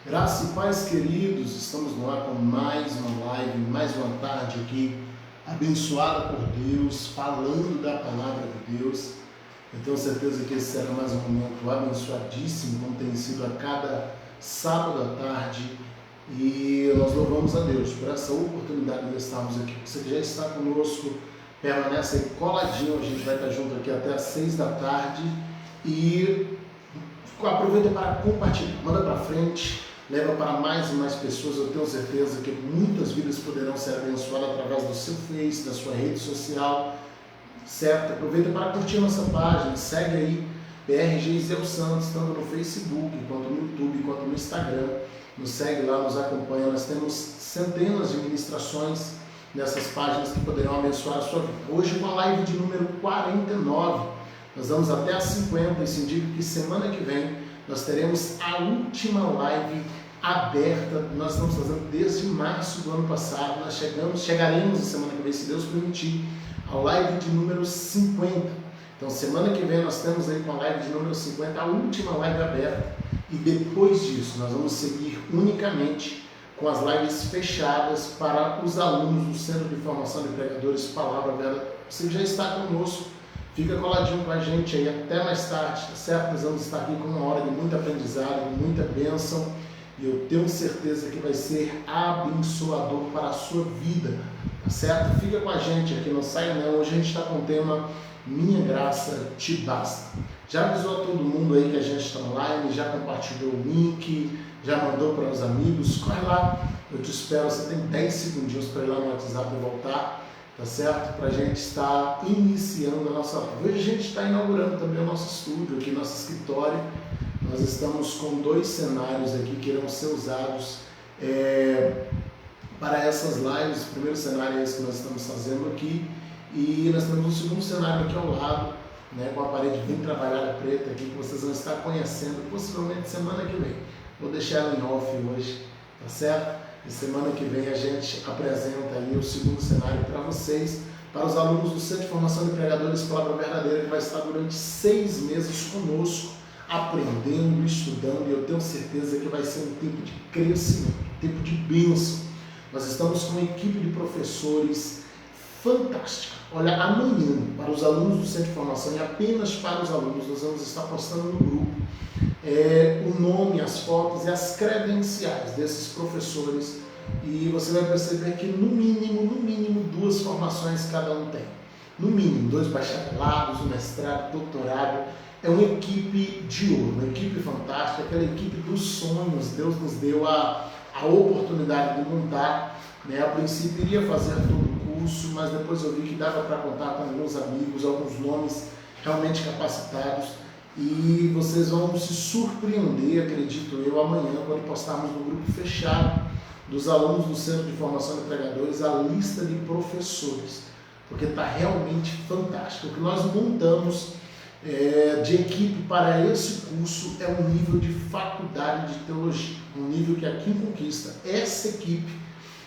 Graça e paz, queridos, estamos no ar com mais uma live, mais uma tarde aqui, abençoada por Deus, falando da palavra de Deus. Eu tenho certeza que esse será mais um momento abençoadíssimo, como tem sido a cada sábado à tarde, e nós louvamos a Deus por essa oportunidade de estarmos aqui. Você que já está conosco, permanece aí coladinho, a gente vai estar junto aqui até às 6 da tarde, e aproveita para compartilhar, manda para frente, leva para mais e mais pessoas. Eu tenho certeza que muitas vidas poderão ser abençoadas através do seu Face, da sua rede social, certo? Aproveita para curtir nossa página, segue aí PRG Isel Santos, tanto no Facebook, quanto no YouTube, quanto no Instagram. Nos segue lá, nos acompanha. Nós temos centenas de ministrações nessas páginas que poderão abençoar a sua vida. Hoje uma live de número 49. Nós vamos até a 50, isso indica que semana que vem nós teremos a última live aberta. Nós estamos fazendo desde março do ano passado. Nós chegaremos na semana que vem, se Deus permitir, a live de número 50. Então semana que vem nós temos aí com a live de número 50, a última live aberta. E depois disso nós vamos seguir unicamente com as lives fechadas para os alunos do Centro de Formação de Pregadores Palavra Verdade. Você já está conosco. Fica coladinho com a gente aí até mais tarde, tá certo? Nós vamos estar aqui com uma hora de muito aprendizado, de muita bênção, e eu tenho certeza que vai ser abençoador para a sua vida, tá certo? Fica com a gente aqui, não sai não. Hoje a gente está com o tema Minha Graça Te Basta. Já avisou a todo mundo aí que a gente está online, já compartilhou o link, já mandou para os amigos, corre lá, eu te espero, você tem 10 segundinhos para ir lá no WhatsApp e voltar. Tá certo? Para a gente estar iniciando a nossa live. Hoje a gente está inaugurando também o nosso estúdio aqui, nosso escritório. Nós estamos com 2 cenários aqui que irão ser usados para essas lives. O primeiro cenário é esse que nós estamos fazendo aqui, e nós temos um segundo cenário aqui ao lado, né, com a parede bem trabalhada preta aqui, que vocês vão estar conhecendo possivelmente semana que vem. Vou deixar ela em off hoje, tá certo? E semana que vem a gente apresenta aí o segundo cenário para vocês, para os alunos do Centro de Formação de Pregadores Palavra Verdadeira, que vai estar durante 6 meses conosco, aprendendo, estudando, e eu tenho certeza que vai ser um tempo de crescimento, um tempo de bênção. Nós estamos com uma equipe de professores fantástica. Olha, amanhã, para os alunos do Centro de Formação, e apenas para os alunos, nós vamos estar postando no grupo o nome, as fotos e as credenciais desses professores, e você vai perceber que no mínimo 2 formações cada um tem. No mínimo 2 bacharelados, um mestrado, doutorado. É uma equipe de ouro, uma equipe fantástica, aquela equipe dos sonhos. Deus nos deu a oportunidade de montar, né? A princípio iria fazer todo o curso, mas depois eu vi que dava para contar com alguns amigos, alguns nomes realmente capacitados. E vocês vão se surpreender, acredito eu, amanhã, quando postarmos no grupo fechado dos alunos do Centro de Formação de Pregadores a lista de professores, porque está realmente fantástico. O que nós montamos de equipe para esse curso é um nível de faculdade de teologia, um nível que aqui em Conquista, essa equipe,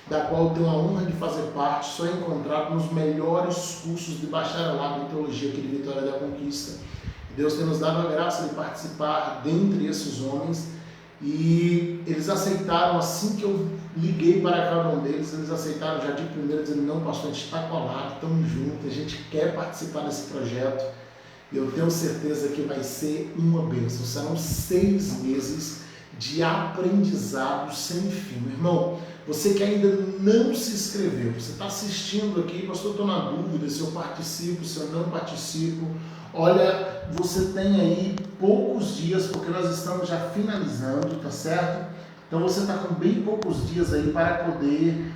da qual eu tenho a honra de fazer parte, só é encontrado nos melhores cursos de bacharelado em teologia aqui de Vitória da Conquista. Deus tem nos dado a graça de participar dentre esses homens, e eles aceitaram assim que eu liguei para cada um deles. Eles aceitaram já de primeira, dizendo: não, pastor, a gente está colado, estamos juntos, a gente quer participar desse projeto, e eu tenho certeza que vai ser uma bênção. Serão 6 meses de aprendizado sem fim. Meu irmão, você que ainda não se inscreveu, você está assistindo aqui, pastor, estou na dúvida se eu participo, se eu não participo. Olha, você tem aí poucos dias, porque nós estamos já finalizando, tá certo? Então você está com bem poucos dias aí para poder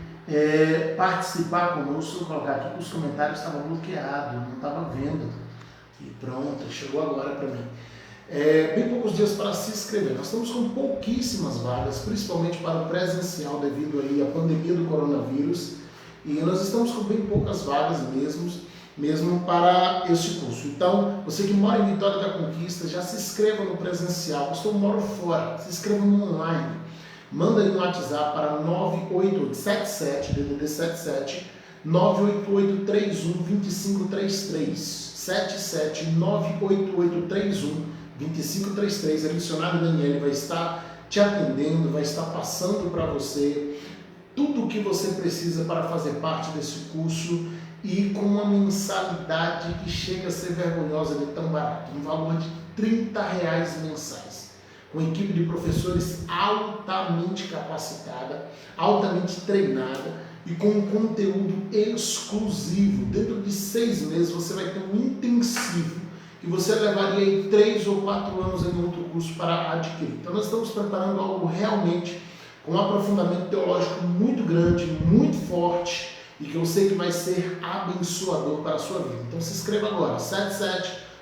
participar conosco. Vou colocar aqui que os comentários estavam bloqueados, não estava vendo. E pronto, chegou agora para mim. Bem poucos dias para se inscrever. Nós estamos com pouquíssimas vagas, principalmente para o presencial, devido aí à pandemia do coronavírus. E nós estamos com bem poucas vagas mesmo para este curso. Então, você que mora em Vitória da Conquista, já se inscreva no presencial. Eu moro fora, se inscreva no online. Manda aí um WhatsApp para 98877, DDD 77, 988312533, 77 988312533. A missionária Daniele vai estar te atendendo, vai estar passando para você tudo o que você precisa para fazer parte desse curso e com uma mensalidade que chega a ser vergonhosa de tão barato, um valor de R$ 30 mensais, com equipe de professores altamente capacitada, altamente treinada e com um conteúdo exclusivo. Dentro de 6 meses você vai ter um intensivo que você levaria aí 3 ou 4 anos em outro curso para adquirir. Então nós estamos preparando algo realmente com um aprofundamento teológico muito grande, muito forte, e que eu sei que vai ser abençoador para a sua vida. Então se inscreva agora,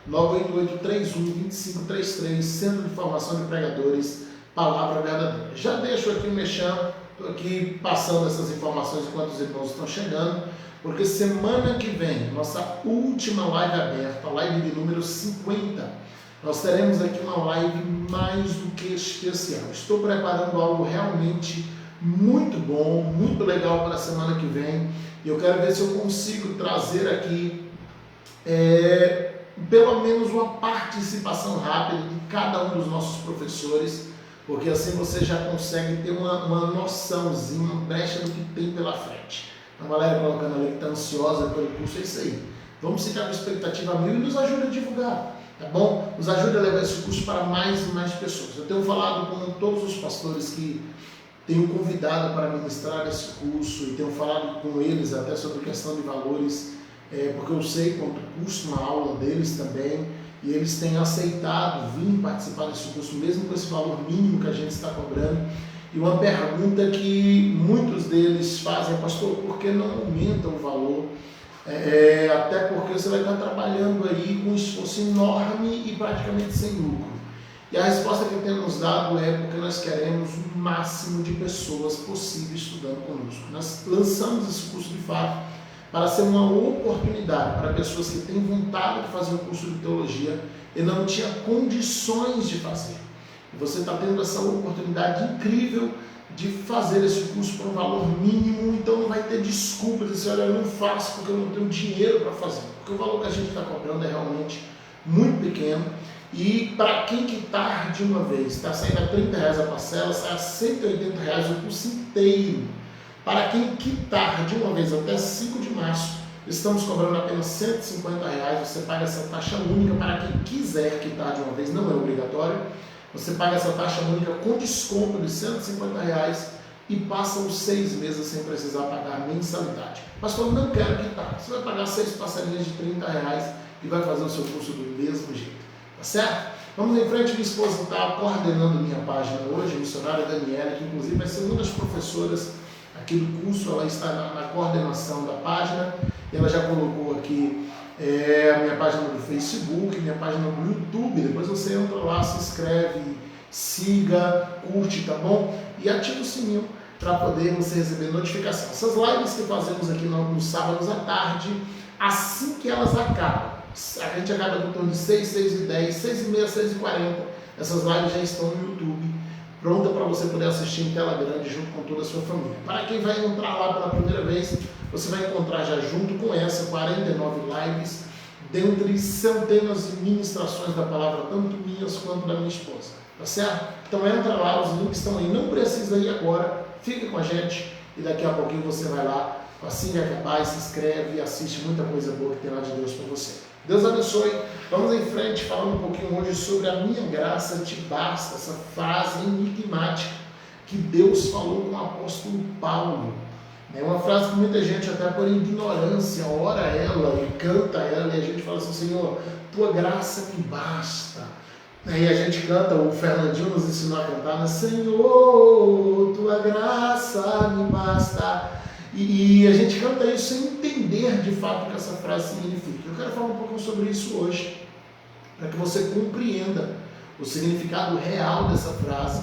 77988312533, Centro de Formação de Pregadores, Palavra Verdadeira. Já deixo aqui o mexão, estou aqui passando essas informações enquanto os irmãos estão chegando, porque semana que vem, nossa última live aberta, a live de número 50, nós teremos aqui uma live mais do que especial. Estou preparando algo realmente muito bom, muito legal para a semana que vem. E eu quero ver se eu consigo trazer aqui pelo menos uma participação rápida de cada um dos nossos professores, porque assim você já consegue ter uma noçãozinha, uma brecha do que tem pela frente. A galera colocando ali que está ansiosa pelo curso, é isso aí. Vamos ficar com expectativa 1000 e nos ajude a divulgar. Tá bom? Nos ajude a levar esse curso para mais e mais pessoas. Eu tenho falado com todos os pastores que tenho convidado para ministrar esse curso e tenho falado com eles até sobre questão de valores, porque eu sei quanto custa uma aula deles também, e eles têm aceitado vir participar desse curso, mesmo com esse valor mínimo que a gente está cobrando. E uma pergunta que muitos deles fazem: pastor, por que não aumenta o valor? Até porque você vai estar trabalhando aí com um esforço enorme e praticamente sem lucro. E a resposta que temos dado é porque nós queremos o máximo de pessoas possível estudando conosco. Nós lançamos esse curso de fato para ser uma oportunidade para pessoas que têm vontade de fazer um curso de teologia e não tinham condições de fazer. E você está tendo essa oportunidade incrível de fazer esse curso por um valor mínimo, então não vai ter desculpa de dizer: olha, eu não faço porque eu não tenho dinheiro para fazer, porque o valor que a gente está cobrando é realmente muito pequeno. E para quem quitar de uma vez, está saindo a R$30 a parcela, sai a R$180 o curso inteiro. Para quem quitar de uma vez até 5 de março, estamos cobrando apenas R$150, você paga essa taxa única. Para quem quiser quitar de uma vez, não é obrigatório. Você paga essa taxa única com desconto de R$150 e passa os 6 meses sem precisar pagar mensalidade. Pastor, não quero quitar. Você vai pagar 6 parcelinhas de R$30 e vai fazer o seu curso do mesmo jeito. Tá certo? Vamos em frente. Minha esposa está coordenando minha página hoje, a missionária Daniela, que inclusive vai ser uma das professoras aqui do curso. Ela está na coordenação da página. Ela já colocou aqui a minha página do Facebook, minha página do YouTube. Depois você entra lá, se inscreve, siga, curte, tá bom? E ativa o sininho para poder você receber notificação. Essas lives que fazemos aqui nos sábados à tarde, assim que elas acabam, a gente acaba em torno de 6, 6 e 10, 6 e meia, 6 e 40. Essas lives já estão no YouTube, pronta para você poder assistir em tela grande junto com toda a sua família. Para quem vai entrar lá pela primeira vez, você vai encontrar já junto com essa 49 lives, dentre centenas de ministrações da palavra, tanto minhas quanto da minha esposa. Tá certo? Então entra lá, os links estão aí. Não precisa ir agora, fica com a gente e daqui a pouquinho você vai lá, assim que acabar, se inscreve e assiste muita coisa boa que tem lá de Deus para você. Deus abençoe. Vamos em frente, falando um pouquinho hoje sobre a minha graça te basta, essa frase enigmática que Deus falou com o apóstolo Paulo. É uma frase que muita gente, até por ignorância, ora ela e canta ela, e a gente fala assim: Senhor, tua graça me basta. E a gente canta, o Fernandinho nos ensinou a cantar, né? Senhor, tua graça me basta. E a gente canta isso sem entender de fato o que essa frase significa. Eu quero falar um pouco sobre isso hoje, para que você compreenda o significado real dessa frase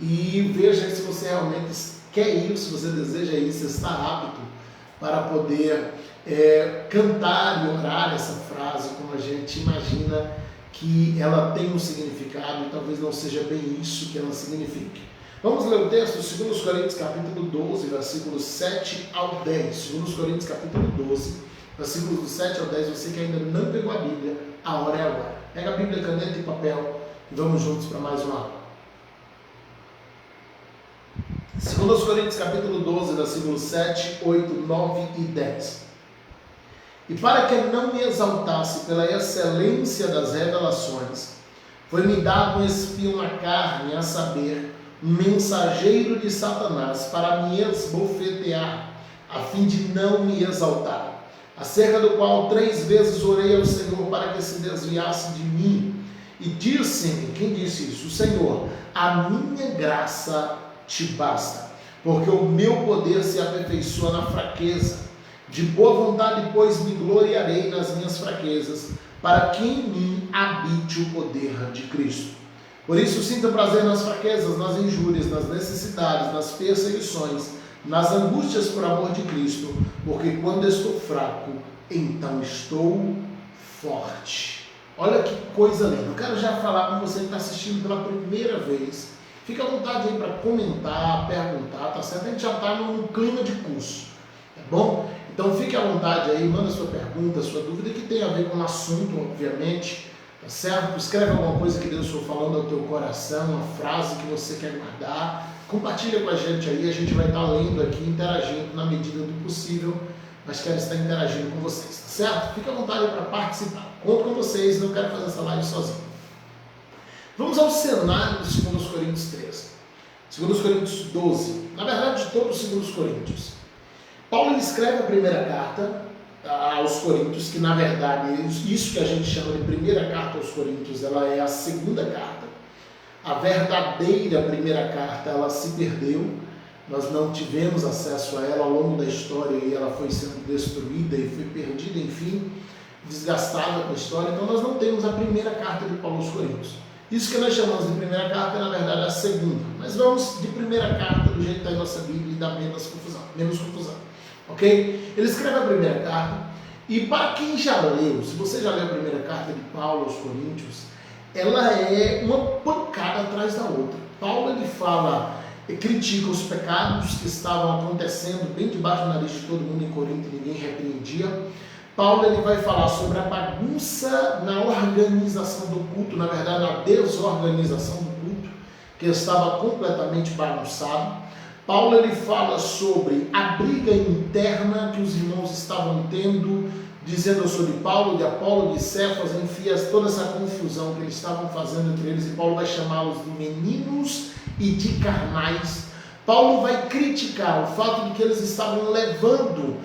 e veja se você realmente quer isso, se você deseja isso, está apto para poder cantar e orar essa frase como a gente imagina que ela tem um significado e talvez não seja bem isso que ela signifique. Vamos ler o texto, 2 Coríntios capítulo 12, versículos 7 ao 10. 2 Coríntios capítulo 12, versículos do 7 ao 10. Você que ainda não pegou a Bíblia, a hora é agora. Pega a Bíblia, caneta e papel e vamos juntos para mais uma aula. 2 Coríntios capítulo 12, versículos 7, 8, 9 e 10. E para que não me exaltasse pela excelência das revelações, foi-me dado um espinho na carne, a saber, um mensageiro de Satanás, para me esbofetear, a fim de não me exaltar, acerca do qual 3 vezes orei ao Senhor para que se desviasse de mim. E disse-me, quem disse isso? O Senhor: a minha graça te basta, porque o meu poder se aperfeiçoa na fraqueza. De boa vontade, pois, me gloriarei nas minhas fraquezas, para que em mim habite o poder de Cristo. Por isso sinto prazer nas fraquezas, nas injúrias, nas necessidades, nas perseguições, nas angústias por amor de Cristo, porque quando estou fraco, então estou forte. Olha que coisa linda. Eu quero já falar com você que está assistindo pela primeira vez. Fica à vontade aí para comentar, perguntar, tá certo? A gente já está num clima de curso, tá bom? Então fique à vontade aí, manda sua pergunta, sua dúvida, que tem a ver com o assunto, obviamente, tá certo? Escreve alguma coisa que Deus for falando ao teu coração, uma frase que você quer guardar, compartilha com a gente aí, a gente vai estar lendo aqui, interagindo na medida do possível, mas quero estar interagindo com vocês, tá certo? Fique à vontade para participar, conto com vocês, não quero fazer essa live sozinho. Vamos ao cenário de 2 Coríntios 13, 2 Coríntios 12, na verdade de todos os 2 Coríntios. Paulo escreve a primeira carta aos Coríntios, que na verdade, isso que a gente chama de primeira carta aos Coríntios, ela é a segunda carta. A verdadeira primeira carta, ela se perdeu, nós não tivemos acesso a ela ao longo da história e ela foi sendo destruída e foi perdida, enfim, desgastada com a história, então nós não temos a primeira carta de Paulo aos Coríntios. Isso que nós chamamos de primeira carta é na verdade a segunda, mas vamos de primeira carta do jeito que está em nossa Bíblia e dá menos confusão. Ok? Ele escreve a primeira carta, e para quem já leu, se você já leu a primeira carta de Paulo aos Coríntios, ela é uma pancada atrás da outra. Paulo ele fala, critica os pecados que estavam acontecendo bem debaixo do nariz de todo mundo em Corinto, ninguém repreendia. Paulo ele vai falar sobre a bagunça na organização do culto, na verdade a desorganização do culto, que estava completamente bagunçado. Paulo ele fala sobre a briga interna que os irmãos estavam tendo, dizendo eu sou de Paulo, de Apolo, de Cefas, enfim, toda essa confusão que eles estavam fazendo entre eles, e Paulo vai chamá-los de meninos e de carnais. Paulo vai criticar o fato de que eles estavam levando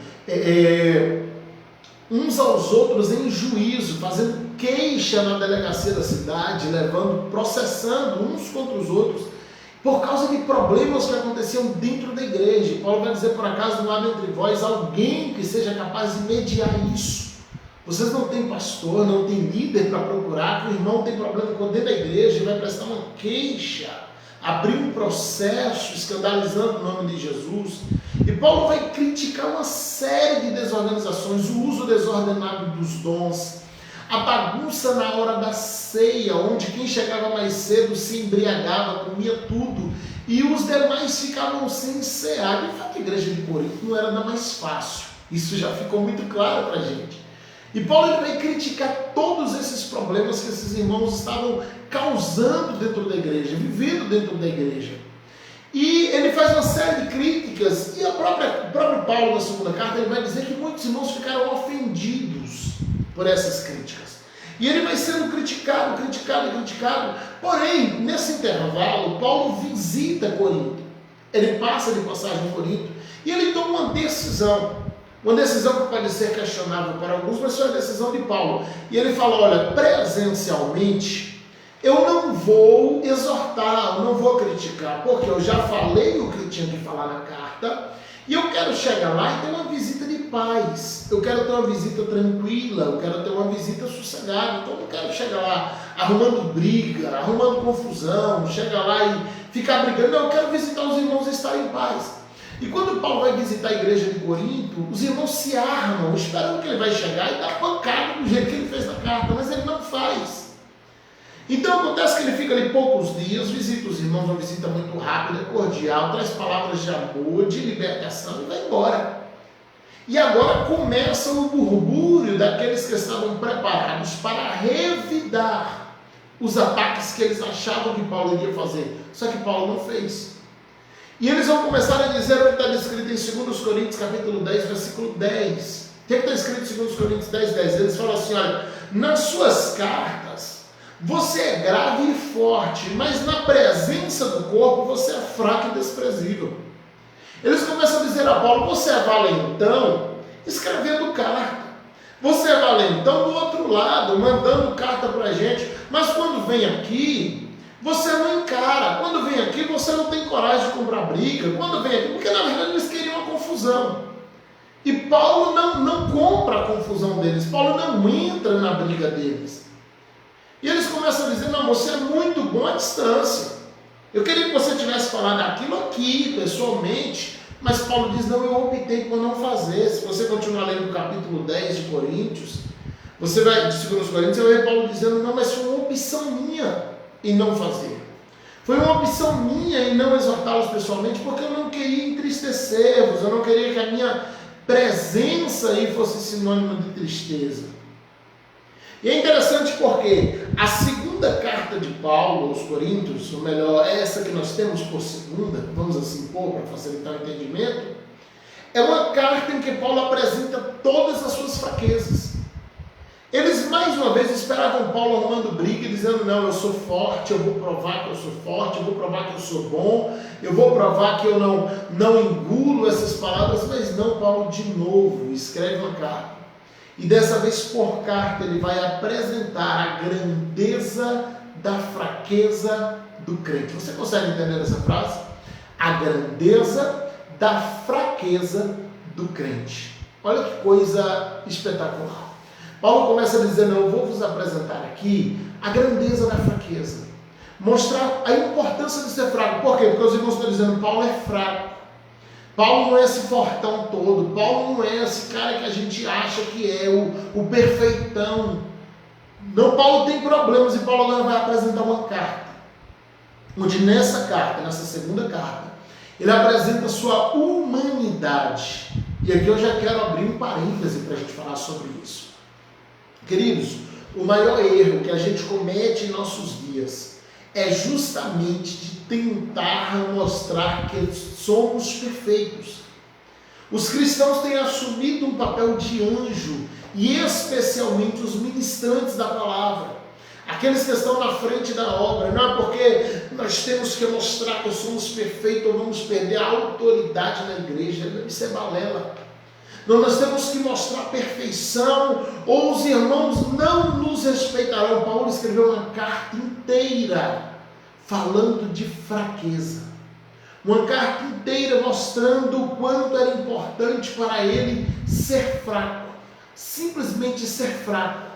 uns aos outros em juízo, fazendo queixa na delegacia da cidade, processando uns contra os outros, por causa de problemas que aconteciam dentro da igreja. Paulo vai dizer, por acaso não há entre vós alguém que seja capaz de mediar isso? Vocês não têm pastor, não têm líder para procurar, que o irmão tem problema dentro da igreja e vai prestar uma queixa, abrir um processo escandalizando o nome de Jesus. E Paulo vai criticar uma série de desorganizações, o uso desordenado dos dons, a bagunça na hora da ceia, onde quem chegava mais cedo se embriagava, comia tudo, e os demais ficavam sem cear. De fato, a igreja de Corinto não era da mais fácil, isso já ficou muito claro para a gente. E Paulo vai criticar todos esses problemas que esses irmãos estavam causando dentro da igreja, vivendo dentro da igreja. E ele faz uma série de críticas, e o próprio Paulo, na segunda carta, ele vai dizer que muitos irmãos ficaram ofendidos por essas críticas. E ele vai sendo criticado. Porém, nesse intervalo, Paulo visita Corinto. Ele passa de passagem em Corinto e ele toma uma decisão. Uma decisão que pode ser questionável para alguns, mas foi a decisão de Paulo. E ele fala, olha, presencialmente, eu não vou exortar, eu não vou criticar, porque eu já falei o que eu tinha que falar na carta, e eu quero chegar lá e ter uma visita de paz, eu quero ter uma visita tranquila, eu quero ter uma visita sossegada, então eu não quero chegar lá arrumando briga, arrumando confusão, chegar lá e ficar brigando, não, eu quero visitar os irmãos e estar em paz. E quando Paulo vai visitar a igreja de Corinto, os irmãos se armam, esperando que ele vai chegar e dar pancada do jeito que ele fez na carta, mas ele não faz. Então acontece que ele fica ali poucos dias, visita os irmãos, uma visita muito rápida, cordial, traz palavras de amor, de libertação e vai embora. E agora começa o murmúrio daqueles que estavam preparados para revidar os ataques que eles achavam que Paulo iria fazer. Só que Paulo não fez. E eles vão começar a dizer o que está descrito em 2 Coríntios capítulo 10, versículo 10. O que está escrito em 2 Coríntios 10, 10? Eles falam assim, olha, nas suas cartas você é grave e forte, mas na presença do corpo você é fraco e desprezível. Eles começam a dizer a Paulo, você é valentão escrevendo carta. Você é valentão do outro lado, mandando carta para a gente, mas quando vem aqui, você não encara. Quando vem aqui, você não tem coragem de comprar briga. Quando vem aqui, porque na verdade eles queriam uma confusão. E Paulo não compra a confusão deles. Paulo não entra na briga deles. E eles começam a dizer, não, você é muito bom à distância. Eu queria que você tivesse falado aquilo aqui, pessoalmente. Mas Paulo diz, não, eu optei por não fazer. Se você continuar lendo o capítulo 10 de Coríntios, você vai, de 2 Coríntios, você vai ver Paulo dizendo, não, mas foi uma opção minha em não fazer. Foi uma opção minha em não exortá-los pessoalmente, porque eu não queria entristecê-los, eu não queria que a minha presença aí fosse sinônimo de tristeza. E é interessante porque a segunda carta de Paulo aos Coríntios, ou melhor, essa que nós temos por segunda, vamos assim pôr para facilitar o entendimento, é uma carta em que Paulo apresenta todas as suas fraquezas. Eles mais uma vez esperavam Paulo arrumando briga e dizendo, não, eu sou forte, eu vou provar que eu sou forte, eu vou provar que eu sou bom, eu vou provar que eu não engulo essas palavras, mas não, Paulo de novo escreve uma carta. E dessa vez por carta ele vai apresentar a grandeza da fraqueza do crente. Você consegue entender essa frase? A grandeza da fraqueza do crente. Olha que coisa espetacular. Paulo começa a dizer, não, eu vou vos apresentar aqui a grandeza da fraqueza. Mostrar a importância de ser fraco. Por quê? Porque os irmãos estão dizendo, Paulo é fraco. Paulo não é esse fortão todo. Paulo não é esse cara que a gente acha que é o perfeitão. Não, Paulo tem problemas e Paulo agora vai apresentar uma carta. Onde nessa carta, nessa segunda carta, ele apresenta a sua humanidade. E aqui eu já quero abrir um parêntese para a gente falar sobre isso. Queridos, o maior erro que a gente comete em nossos dias é justamente de tentar mostrar que somos perfeitos. Os cristãos têm assumido um papel de anjo, e especialmente os ministrantes da palavra, aqueles que estão na frente da obra. Não é porque nós temos que mostrar que somos perfeitos ou vamos perder a autoridade na igreja. Isso é balela. Nós temos que mostrar perfeição, ou os irmãos não nos respeitarão. Paulo escreveu uma carta inteira falando de fraqueza. Uma carta inteira mostrando o quanto era importante para ele ser fraco. Simplesmente ser fraco.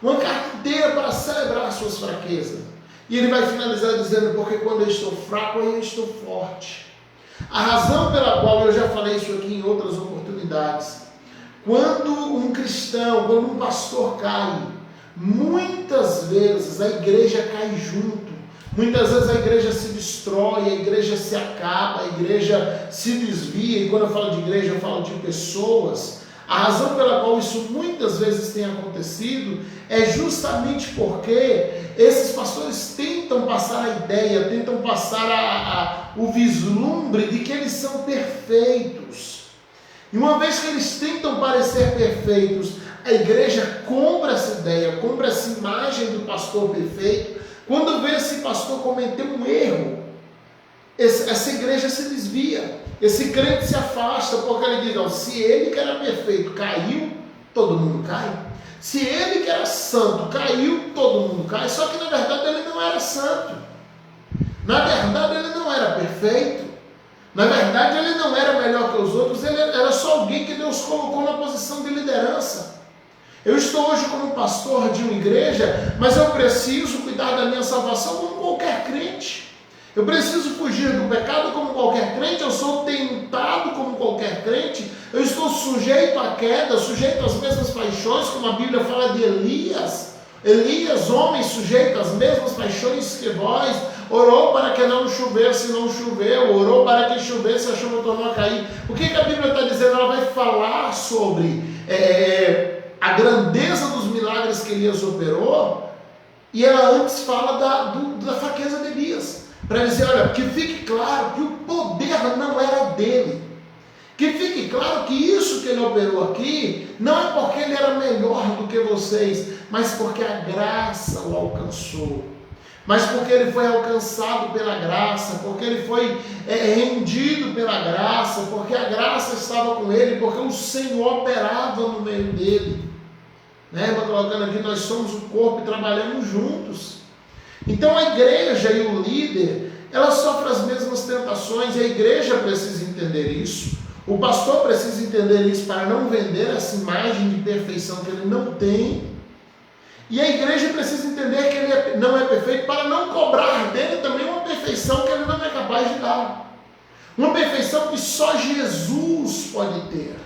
Uma carta inteira para celebrar as suas fraquezas. E ele vai finalizar dizendo, porque quando eu estou fraco, aí eu estou forte. A razão pela qual eu já falei isso aqui em outras oportunidades, quando um cristão, quando um pastor cai, muitas vezes a igreja cai junto, muitas vezes a igreja se destrói, a igreja se acaba, a igreja se desvia, e quando eu falo de igreja eu falo de pessoas. A razão pela qual isso muitas vezes tem acontecido é justamente porque esses pastores tentam passar a ideia, tentam passar o vislumbre de que eles são perfeitos. E uma vez que eles tentam parecer perfeitos, a igreja compra essa ideia, compra essa imagem do pastor perfeito. Quando vê esse pastor cometer um erro, essa igreja se desvia. Esse crente se afasta, porque ele diz, não, se ele que era perfeito caiu, todo mundo cai. Se ele que era santo caiu, todo mundo cai. Só que na verdade ele não era santo. Na verdade ele não era perfeito. Na verdade ele não era melhor que os outros. Ele era só alguém que Deus colocou na posição de liderança. Eu estou hoje como pastor de uma igreja, mas eu preciso cuidar da minha salvação como qualquer crente. Eu preciso fugir do pecado como qualquer crente, eu sou tentado como qualquer crente, eu estou sujeito à queda, sujeito às mesmas paixões, como a Bíblia fala de Elias. Elias, homem sujeito às mesmas paixões que vós, orou para que não chovesse, não choveu, orou para que chovesse, a chuva tornou a cair. O que a Bíblia está dizendo? Ela vai falar sobre a grandeza dos milagres que Elias operou, e ela antes fala da fraqueza de Elias. Para dizer, olha, que fique claro que o poder que ele operou aqui não é porque ele era melhor do que vocês, mas porque a graça o alcançou. Mas porque ele foi alcançado pela graça, porque ele foi rendido pela graça, porque a graça estava com ele, porque o Senhor operava no meio dele. Né, irmã, colocando aqui, nós somos o corpo e trabalhamos juntos. Então a igreja e o líder, ela sofrem as mesmas tentações, e a igreja precisa entender isso. O pastor precisa entender isso para não vender essa imagem de perfeição que ele não tem. E a igreja precisa entender que ele não é perfeito para não cobrar dele também uma perfeição que ele não é capaz de dar. Uma perfeição que só Jesus pode ter.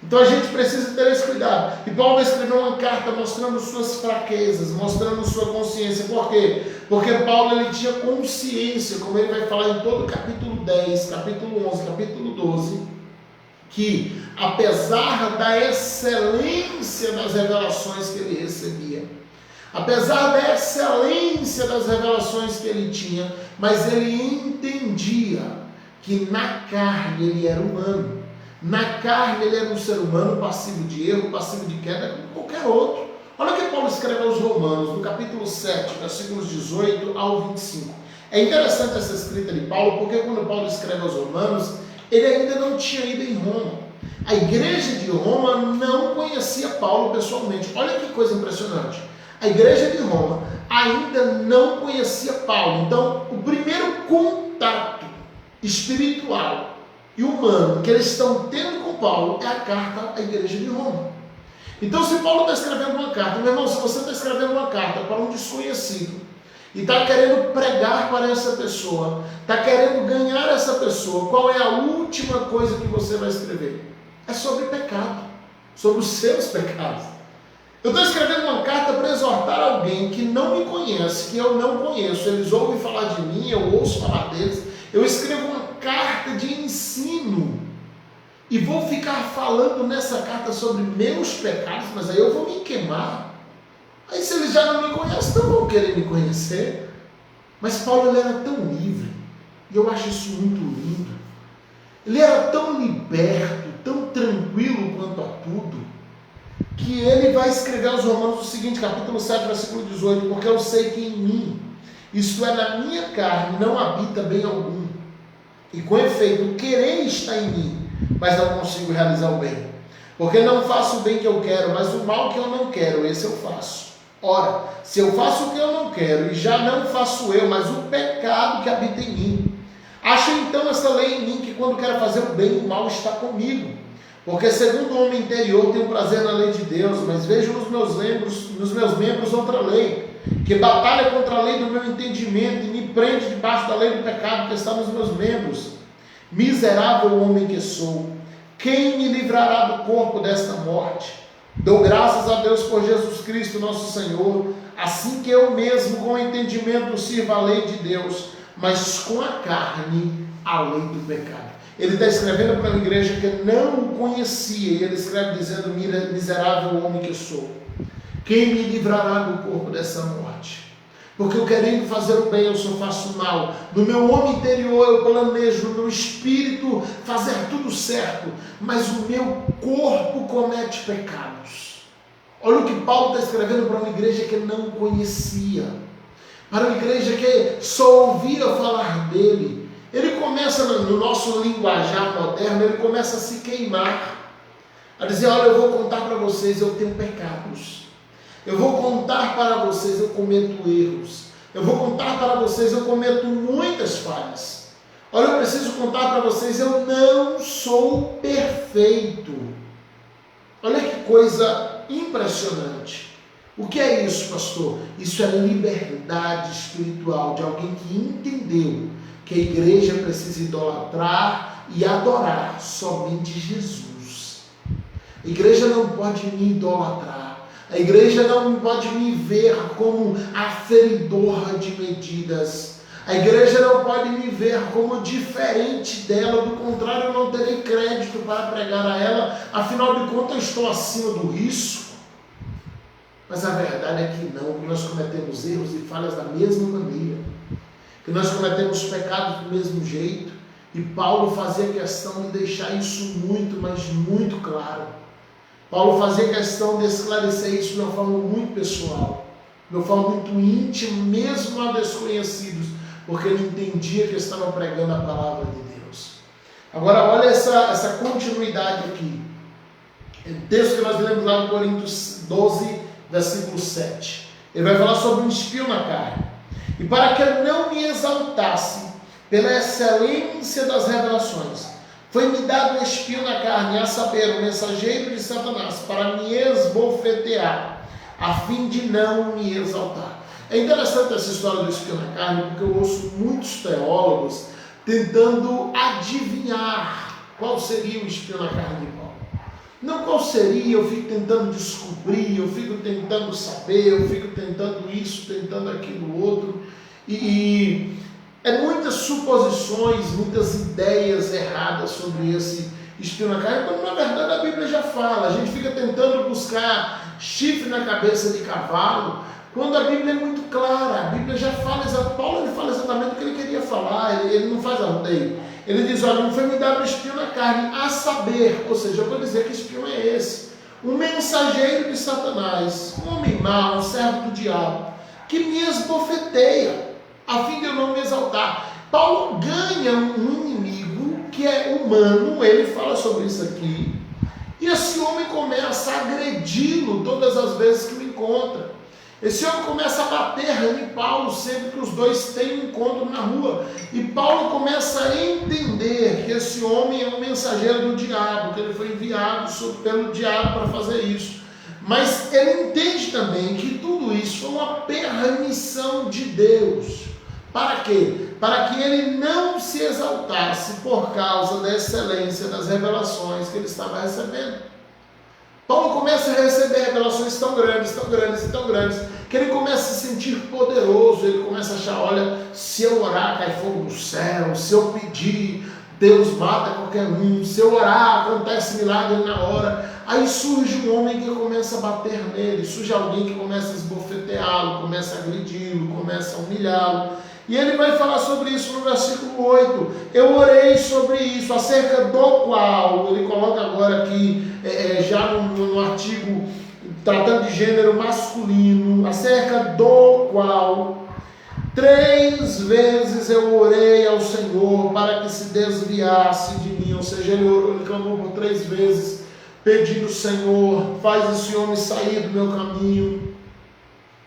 Então a gente precisa ter esse cuidado. E Paulo escreveu uma carta mostrando suas fraquezas, mostrando sua consciência. Por quê? Porque Paulo ele tinha consciência, como ele vai falar em todo o capítulo 10, capítulo 11, capítulo 12, que apesar da excelência das revelações que ele recebia, apesar da excelência das revelações que ele tinha, mas ele entendia que na carne ele era humano. Na carne ele era um ser humano passivo de erro, passivo de queda, como qualquer outro. Olha o que Paulo escreve aos Romanos, no capítulo 7, versículos 18 ao 25. É interessante essa escrita de Paulo, porque quando Paulo escreve aos Romanos, ele ainda não tinha ido em Roma. A igreja de Roma não conhecia Paulo pessoalmente. Olha que coisa impressionante. A igreja de Roma ainda não conhecia Paulo. Então, o primeiro contato espiritual e humano que eles estão tendo com Paulo é a carta à igreja de Roma. Então, se Paulo está escrevendo uma carta, meu irmão, se você está escrevendo uma carta para um desconhecido e está querendo pregar para essa pessoa, está querendo ganhar essa pessoa, qual é a última coisa que você vai escrever? É sobre pecado, sobre os seus pecados. Eu estou escrevendo uma carta para exortar alguém que não me conhece, que eu não conheço, eles ouvem falar de mim, eu ouço falar deles, eu escrevo uma carta de ensino e vou ficar falando nessa carta sobre meus pecados, mas aí eu vou me queimar. Aí se eles já não me conhecem, não vão querer me conhecer. Mas Paulo ele era tão livre, e eu acho isso muito lindo. Ele era tão liberto, tão tranquilo quanto a tudo, que ele vai escrever aos Romanos o seguinte, capítulo 7, versículo 18, porque eu sei que em mim, isto é, na minha carne, não habita bem algum. E com efeito, o querer está em mim, mas não consigo realizar o bem. Porque não faço o bem que eu quero, mas o mal que eu não quero, esse eu faço. Ora, se eu faço o que eu não quero, e já não faço eu, mas o pecado que habita em mim, acho então essa lei em mim, que quando quero fazer o bem, o mal está comigo. Porque segundo o homem interior tenho prazer na lei de Deus, mas vejo nos meus membros outra lei, que batalha contra a lei do meu entendimento e me prende debaixo da lei do pecado que está nos meus membros. Miserável homem que sou, quem me livrará do corpo desta morte? Dou graças a Deus por Jesus Cristo nosso Senhor, assim que eu mesmo com entendimento sirva a lei de Deus, mas com a carne a lei do pecado. Ele está escrevendo para uma igreja que não o conhecia, e ele escreve dizendo, miserável homem que sou, quem me livrará do corpo dessa morte? Porque eu querendo fazer o bem, eu só faço mal. No meu homem interior eu planejo, no meu espírito fazer tudo certo, mas o meu corpo comete pecados. Olha o que Paulo está escrevendo para uma igreja que não conhecia, para uma igreja que só ouvia falar dele. Ele começa, no nosso linguajar moderno, ele começa a se queimar, a dizer, olha, eu vou contar para vocês, eu tenho pecados. Eu vou contar para vocês, eu cometo erros. Eu vou contar para vocês, eu cometo muitas falhas. Olha, eu preciso contar para vocês, eu não sou perfeito. Olha que coisa impressionante. O que é isso, pastor? Isso é liberdade espiritual de alguém que entendeu que a igreja precisa idolatrar e adorar somente Jesus. A igreja não pode me idolatrar. A igreja não pode me ver como aferidor de medidas. A igreja não pode me ver como diferente dela. Do contrário, eu não terei crédito para pregar a ela. Afinal de contas, eu estou acima do risco. Mas a verdade é que não, que nós cometemos erros e falhas da mesma maneira. Que nós cometemos pecados do mesmo jeito. E Paulo fazia questão de deixar isso muito, mas muito claro. Paulo fazia questão de esclarecer isso de uma forma muito pessoal, de uma forma muito íntima, mesmo a desconhecidos, porque ele entendia que estavam pregando a palavra de Deus. Agora, olha essa continuidade aqui. O texto que nós lemos lá em Coríntios 12, versículo 7. Ele vai falar sobre um espinho na carne. E para que eu não me exaltasse pela excelência das revelações, foi-me dado um espinho na carne, a saber, o mensageiro de Satanás, para me esbofetear, a fim de não me exaltar. É interessante essa história do espinho na carne, porque eu ouço muitos teólogos tentando adivinhar qual seria o espinho na carne de Paulo. Não qual seria, eu fico tentando descobrir, eu fico tentando saber, eu fico tentando isso, tentando aquilo outro, e é muitas suposições, muitas ideias erradas sobre esse espinho na carne, quando na verdade a Bíblia já fala. A gente fica tentando buscar chifre na cabeça de cavalo, quando a Bíblia é muito clara. A Bíblia já fala, Paulo ele fala exatamente o que ele queria falar, ele não faz arrodeio. Ele diz, olha, não foi me dado um espinho na carne, a saber, ou seja, eu vou dizer que espinho é esse, um mensageiro de Satanás, um homem mau, um servo do diabo, que me esbofeteia, a fim de eu não me exaltar. Paulo ganha um inimigo que é humano, ele fala sobre isso aqui, e esse homem começa a agredi-lo todas as vezes que o encontra. Esse homem começa a bater em Paulo sempre que os dois têm um encontro na rua. E Paulo começa a entender que esse homem é um mensageiro do diabo, que ele foi enviado pelo diabo para fazer isso. Mas ele entende também que tudo isso foi uma permissão de Deus. Para quê? Para que ele não se exaltasse por causa da excelência das revelações que ele estava recebendo. Paulo começa a receber revelações tão grandes, tão grandes e tão grandes, que ele começa a se sentir poderoso. Ele começa a achar, olha, se eu orar cai fogo do céu, se eu pedir, Deus mata qualquer um, se eu orar acontece milagre na hora. Aí surge um homem que começa a bater nele, surge alguém que começa a esbofeteá-lo, começa a agredi-lo, começa a humilhá-lo. E ele vai falar sobre isso no versículo 8. Eu orei sobre isso, acerca do qual, ele coloca agora aqui, já no artigo, tratando de gênero masculino, acerca do qual 3 vezes eu orei ao Senhor para que se desviasse de mim. Ou seja, ele orou, ele clamou por 3 vezes, pedindo, Senhor, faz esse homem sair do meu caminho.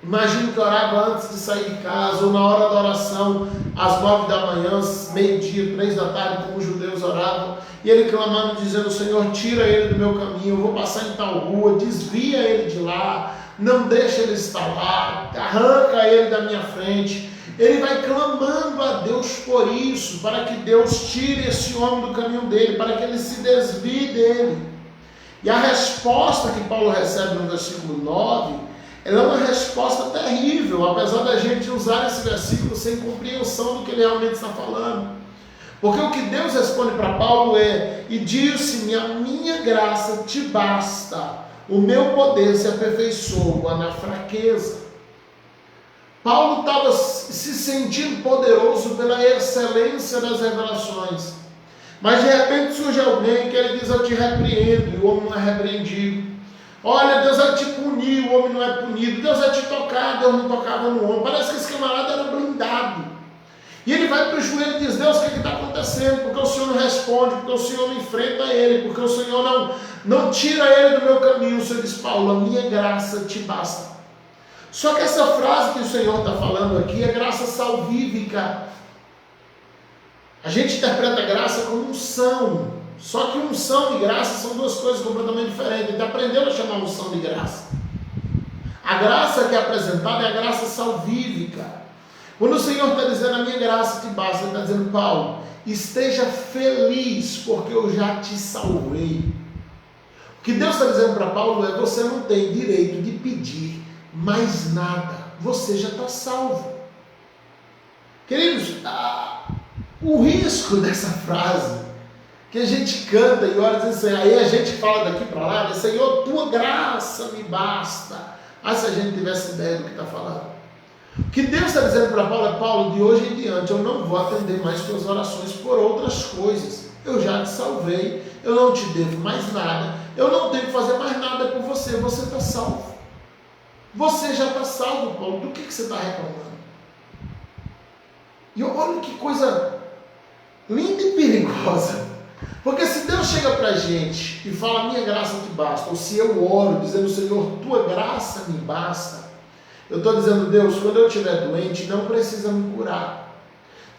Imagino que orava antes de sair de casa, ou na hora da oração, às 9 da manhã, meio-dia, 3 da tarde, como os judeus oravam, e ele clamando, dizendo, Senhor, tira ele do meu caminho, eu vou passar em tal rua, desvia ele de lá, não deixa ele estar lá, arranca ele da minha frente. Ele vai clamando a Deus por isso, para que Deus tire esse homem do caminho dele, para que ele se desvie dele. E a resposta que Paulo recebe no versículo 9, ela é uma resposta terrível, apesar da gente usar esse versículo sem compreensão do que ele realmente está falando. Porque o que Deus responde para Paulo é, e disse-me, a minha graça te basta, o meu poder se aperfeiçoa na fraqueza. Paulo estava se sentindo poderoso pela excelência das revelações. Mas de repente surge alguém que ele diz, eu te repreendo, e o homem não é repreendido. Olha, Deus vai te punir, o homem não é punido. Deus vai te tocar, Deus não tocava no homem. Parece que esse camarada era blindado. E ele vai para o joelho e diz, Deus, o que está acontecendo? Porque o Senhor não responde, porque o Senhor não enfrenta ele, porque o Senhor não tira ele do meu caminho. O Senhor diz, Paulo, a minha graça te basta. Só que essa frase que o Senhor está falando aqui é graça salvífica. A gente interpreta graça como unção. Só que unção e graça são 2 coisas completamente diferentes. A gente aprendeu a chamar unção de graça. A graça que é apresentada é a graça salvífica. Quando o Senhor está dizendo, a minha graça te basta, Ele está dizendo, Paulo, esteja feliz, porque eu já te salvei. O que Deus está dizendo para Paulo é, você não tem direito de pedir mais nada. Você já está salvo. Queridos, o risco dessa frase, que a gente canta e ora diz assim, aí a gente fala daqui para lá, diz, Senhor, tua graça me basta. Se a gente tivesse ideia do que está falando. O que Deus está dizendo para Paulo é, Paulo, de hoje em diante eu não vou atender mais tuas orações por outras outras coisas. Eu já te salvei, eu não te devo mais nada, eu não tenho que fazer mais nada por você, você está salvo. Você já está salvo, Paulo, do que você está reclamando? E olha que coisa linda e perigosa. Porque se Deus chega para a gente e fala, minha graça te basta, ou se eu oro dizendo, Senhor, tua graça me basta, eu estou dizendo, Deus, quando eu estiver doente, não precisa me curar.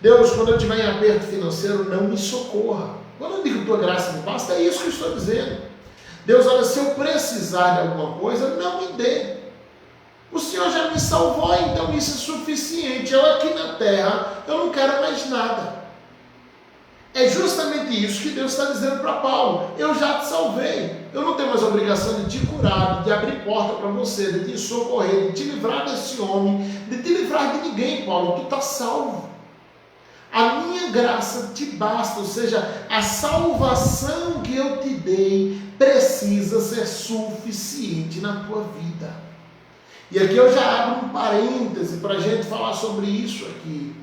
Deus, quando eu estiver em aperto financeiro, não me socorra. Quando eu digo tua graça me basta, é isso que eu estou dizendo. Deus, olha, se eu precisar de alguma coisa, não me dê. O Senhor já me salvou, então isso é suficiente. Eu aqui na terra, eu não quero mais nada. É justamente isso que Deus está dizendo para Paulo. Eu já te salvei. Eu não tenho mais obrigação de te curar, de abrir porta para você, de te socorrer, de te livrar desse homem, de te livrar de ninguém, Paulo. Tu está salvo. A minha graça te basta, ou seja, a salvação que eu te dei precisa ser suficiente na tua vida. E aqui eu já abro um parêntese para a gente falar sobre isso aqui.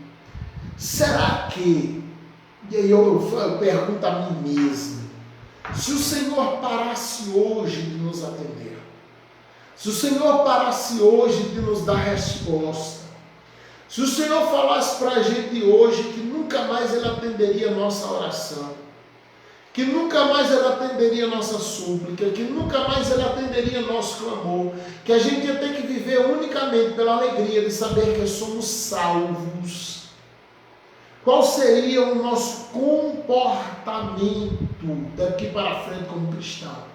Será que, e aí eu pergunto a mim mesmo, se o Senhor parasse hoje de nos atender, se o Senhor parasse hoje de nos dar resposta, se o Senhor falasse para a gente hoje que nunca mais Ele atenderia a nossa oração, que nunca mais Ele atenderia a nossa súplica, que nunca mais Ele atenderia nosso clamor, que a gente ia ter que viver unicamente pela alegria de saber que somos salvos, qual seria o nosso comportamento daqui para frente como cristão?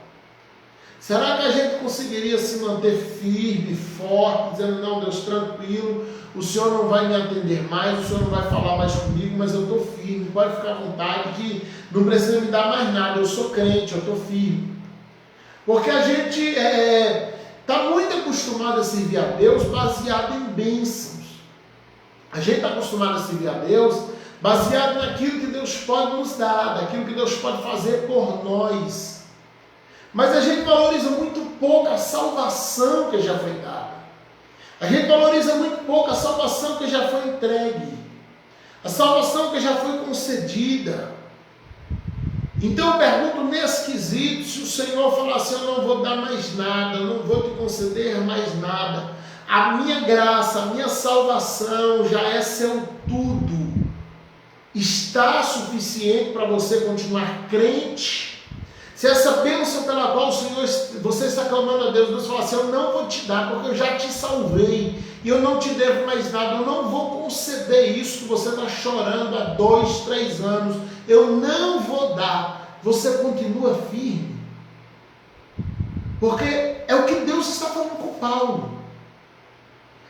Será que a gente conseguiria se manter firme, forte, dizendo, não, Deus, tranquilo, o Senhor não vai me atender mais, o Senhor não vai falar mais comigo, mas eu estou firme, pode ficar à vontade, que não precisa me dar mais nada, eu sou crente, eu estou firme. Porque a gente está muito acostumado a servir a Deus baseado em bênçãos. A gente está acostumado a servir a Deus baseado naquilo que Deus pode nos dar, daquilo que Deus pode fazer por nós. Mas a gente valoriza muito pouco a salvação que já foi dada. A gente valoriza muito pouco a salvação que já foi entregue. A salvação que já foi concedida. Então eu pergunto nesse quesito, se o Senhor falar assim, eu não vou dar mais nada, eu não vou te conceder mais nada. A minha graça, a minha salvação já é seu tudo. Está suficiente para você continuar crente? Se essa bênção pela qual o Senhor, você está clamando a Deus, Deus fala assim, eu não vou te dar, porque eu já te salvei, e eu não te devo mais nada, eu não vou conceder isso que você está chorando há 2, 3 anos, eu não vou dar, você continua firme, porque é o que Deus está falando com Paulo.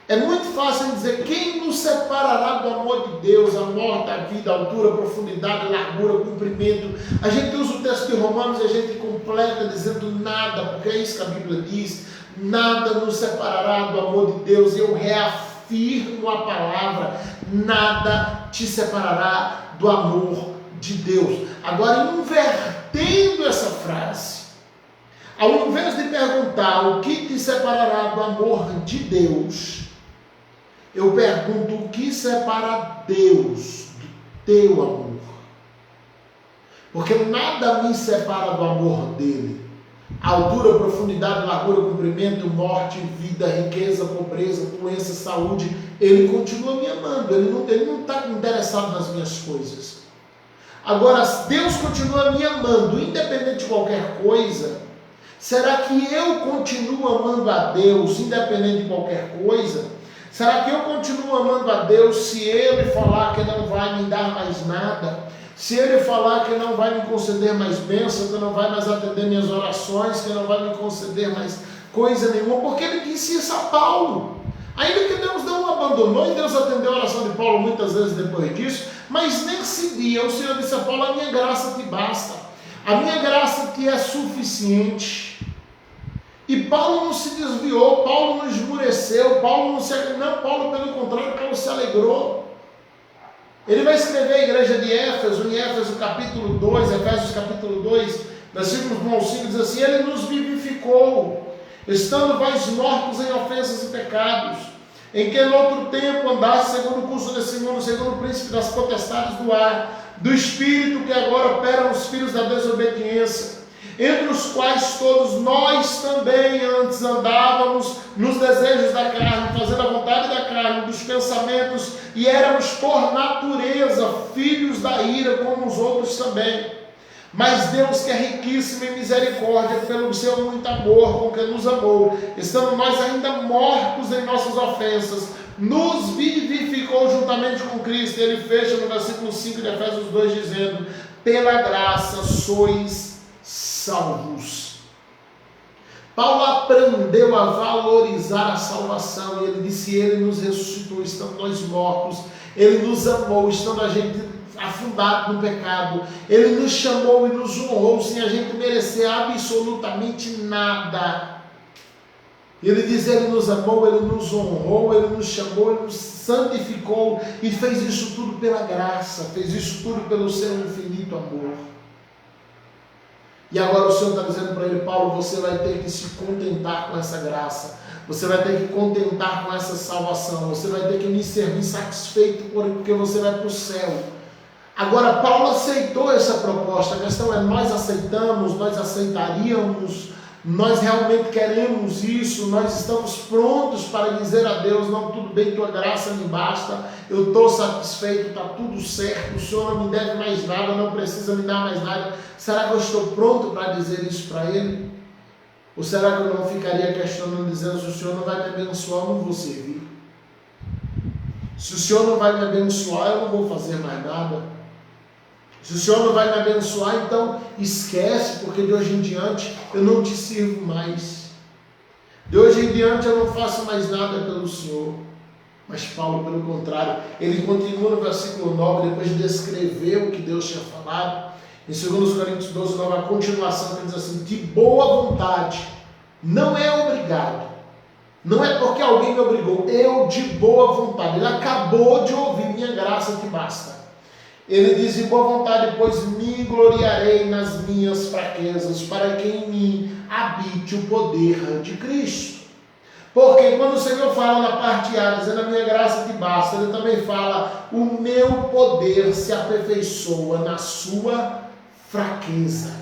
É muito fácil dizer, quem nos separará do amor de Deus, a morte, a vida, a altura, a profundidade, a largura, o comprimento. A gente usa o texto de Romanos e a gente completa dizendo nada, porque é isso que a Bíblia diz, nada nos separará do amor de Deus. E eu reafirmo a palavra, nada te separará do amor de Deus. Agora, invertendo essa frase, ao invés de perguntar o que te separará do amor de Deus, eu pergunto o que separa Deus do teu amor. Porque nada me separa do amor dele. Altura, profundidade, largura, comprimento, morte, vida, riqueza, pobreza, doença, saúde. Ele continua me amando. Ele não está interessado nas minhas coisas. Agora, Deus continua me amando, independente de qualquer coisa. Será que eu continuo amando a Deus, independente de qualquer coisa? Será que eu continuo amando a Deus se Ele falar que não vai me dar mais nada? Se Ele falar que não vai me conceder mais bênção, que não vai mais atender minhas orações, que não vai me conceder mais coisa nenhuma? Porque Ele disse isso a Paulo. Ainda que Deus não o abandonou, e Deus atendeu a oração de Paulo muitas vezes depois disso, mas nesse dia o Senhor disse a Paulo, a minha graça te basta. A minha graça te é suficiente. E Paulo não se desviou, Paulo não esmureceu, Paulo não se alegrou. Não, Paulo pelo contrário, Paulo se alegrou. Ele vai escrever a igreja de Éfeso, em Éfeso capítulo 2, Efésios capítulo 2, versículos 1 ao 5, diz assim, Ele nos vivificou, estando vós mortos em ofensas e pecados, em que no outro tempo andaste segundo o curso desse mundo, segundo o príncipe das potestades do ar, do Espírito que agora opera nos filhos da desobediência, entre os quais todos nós também antes andávamos nos desejos da carne, fazendo a vontade da carne, dos pensamentos, e éramos por natureza filhos da ira, como os outros também. Mas Deus, que é riquíssimo em misericórdia, pelo seu muito amor com que nos amou, estando nós ainda mortos em nossas ofensas, nos vivificou juntamente com Cristo. Ele fecha no versículo 5 de Efésios 2 dizendo: pela graça sois salvos. Paulo aprendeu a valorizar a salvação, e ele disse: ele nos ressuscitou estando nós mortos, ele nos amou estando a gente afundado no pecado, ele nos chamou e nos honrou sem a gente merecer absolutamente nada. Ele diz: ele nos amou, ele nos honrou, ele nos chamou, ele nos santificou, e fez isso tudo pela graça, fez isso tudo pelo seu infinito amor. E agora o Senhor está dizendo para ele: Paulo, você vai ter que se contentar com essa graça, você vai ter que contentar com essa salvação, você vai ter que me servir satisfeito, porque você vai para o céu. Agora, Paulo aceitou essa proposta. A questão é: nós aceitamos, nós aceitaríamos, nós realmente queremos isso, nós estamos prontos para dizer a Deus: não, tudo bem, tua graça me basta, eu estou satisfeito, está tudo certo, o Senhor não me deve mais nada, não precisa me dar mais nada. Será que eu estou pronto para dizer isso para Ele? Ou será que eu não ficaria questionando, dizendo: se o Senhor não vai me abençoar, eu não vou servir. Se o Senhor não vai me abençoar, eu não vou fazer mais nada. Se o Senhor não vai me abençoar, então esquece, porque de hoje em diante eu não te sirvo mais. De hoje em diante eu não faço mais nada pelo Senhor. Mas Paulo, pelo contrário, ele continua no versículo 9, depois de descrever o que Deus tinha falado. Em 2 Coríntios 12, 9, a continuação, que diz assim: de boa vontade, não é obrigado. Não é porque alguém me obrigou, eu de boa vontade. Ele acabou de ouvir: minha graça te basta. Ele diz: de boa vontade, pois me gloriarei nas minhas fraquezas, para que em mim habite o poder de Cristo. Porque quando o Senhor fala na parte A, dizendo: a minha graça te basta, Ele também fala: o meu poder se aperfeiçoa na sua fraqueza.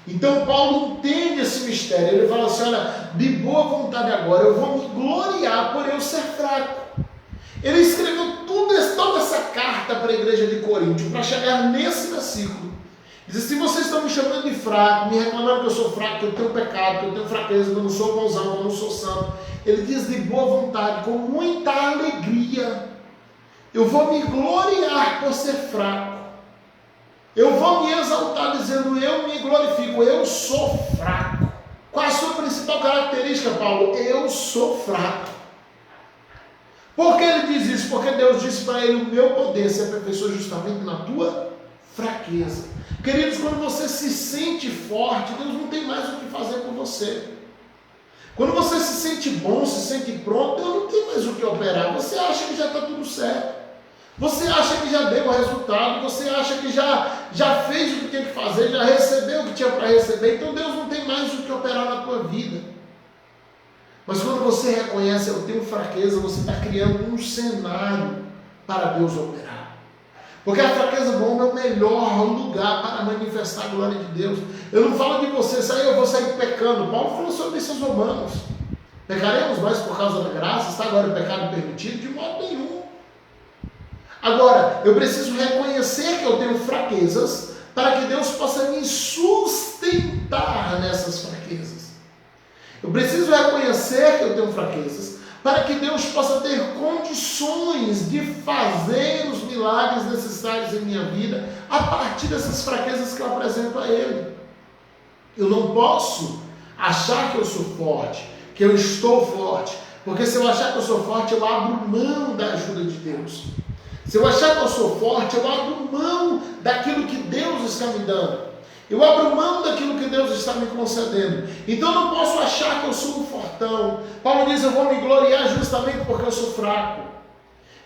Então Paulo entende esse mistério. Ele fala assim: olha, de boa vontade agora, eu vou me gloriar por eu ser fraco. Ele escreveu toda essa carta para a igreja de Corinto, para chegar nesse versículo. Diz: se vocês estão me chamando de fraco, me reclamando que eu sou fraco, que eu tenho pecado, que eu tenho fraqueza, que eu não sou bonzão, que eu não sou santo. Ele diz: de boa vontade, com muita alegria, eu vou me gloriar por ser fraco. Eu vou me exaltar dizendo: eu me glorifico, eu sou fraco. Qual é a sua principal característica, Paulo? Eu sou fraco. Por que ele diz isso? Porque Deus disse para ele: o meu poder se aperfeiçoa justamente na tua fraqueza. Queridos, quando você se sente forte, Deus não tem mais o que fazer por você. Quando você se sente bom, se sente pronto, Deus não tem mais o que operar. Você acha que já está tudo certo. Você acha que já deu o resultado. Você acha que já fez o que tinha que fazer, já recebeu o que tinha para receber. Então Deus não tem mais o que operar na tua vida. Mas quando você reconhece: eu tenho fraqueza, você está criando um cenário para Deus operar. Porque a fraqueza do homem é o melhor lugar para manifestar a glória de Deus. Eu não falo de você: eu vou sair pecando. Paulo falou sobre isso aos Romanos. Pecaremos mais por causa da graça? Está agora o pecado permitido? De modo nenhum. Agora, eu preciso reconhecer que eu tenho fraquezas para que Deus possa me sustentar nessas fraquezas. Eu preciso reconhecer que eu tenho fraquezas para que Deus possa ter condições de fazer os milagres necessários em minha vida a partir dessas fraquezas que eu apresento a Ele. Eu não posso achar que eu sou forte, que eu estou forte, porque se eu achar que eu sou forte, eu abro mão da ajuda de Deus. Se eu achar que eu sou forte, eu abro mão daquilo que Deus está me dando. Eu abro mão daquilo que Deus está me concedendo. Então eu não posso achar que eu sou um fortão. Paulo diz: eu vou me gloriar justamente porque eu sou fraco.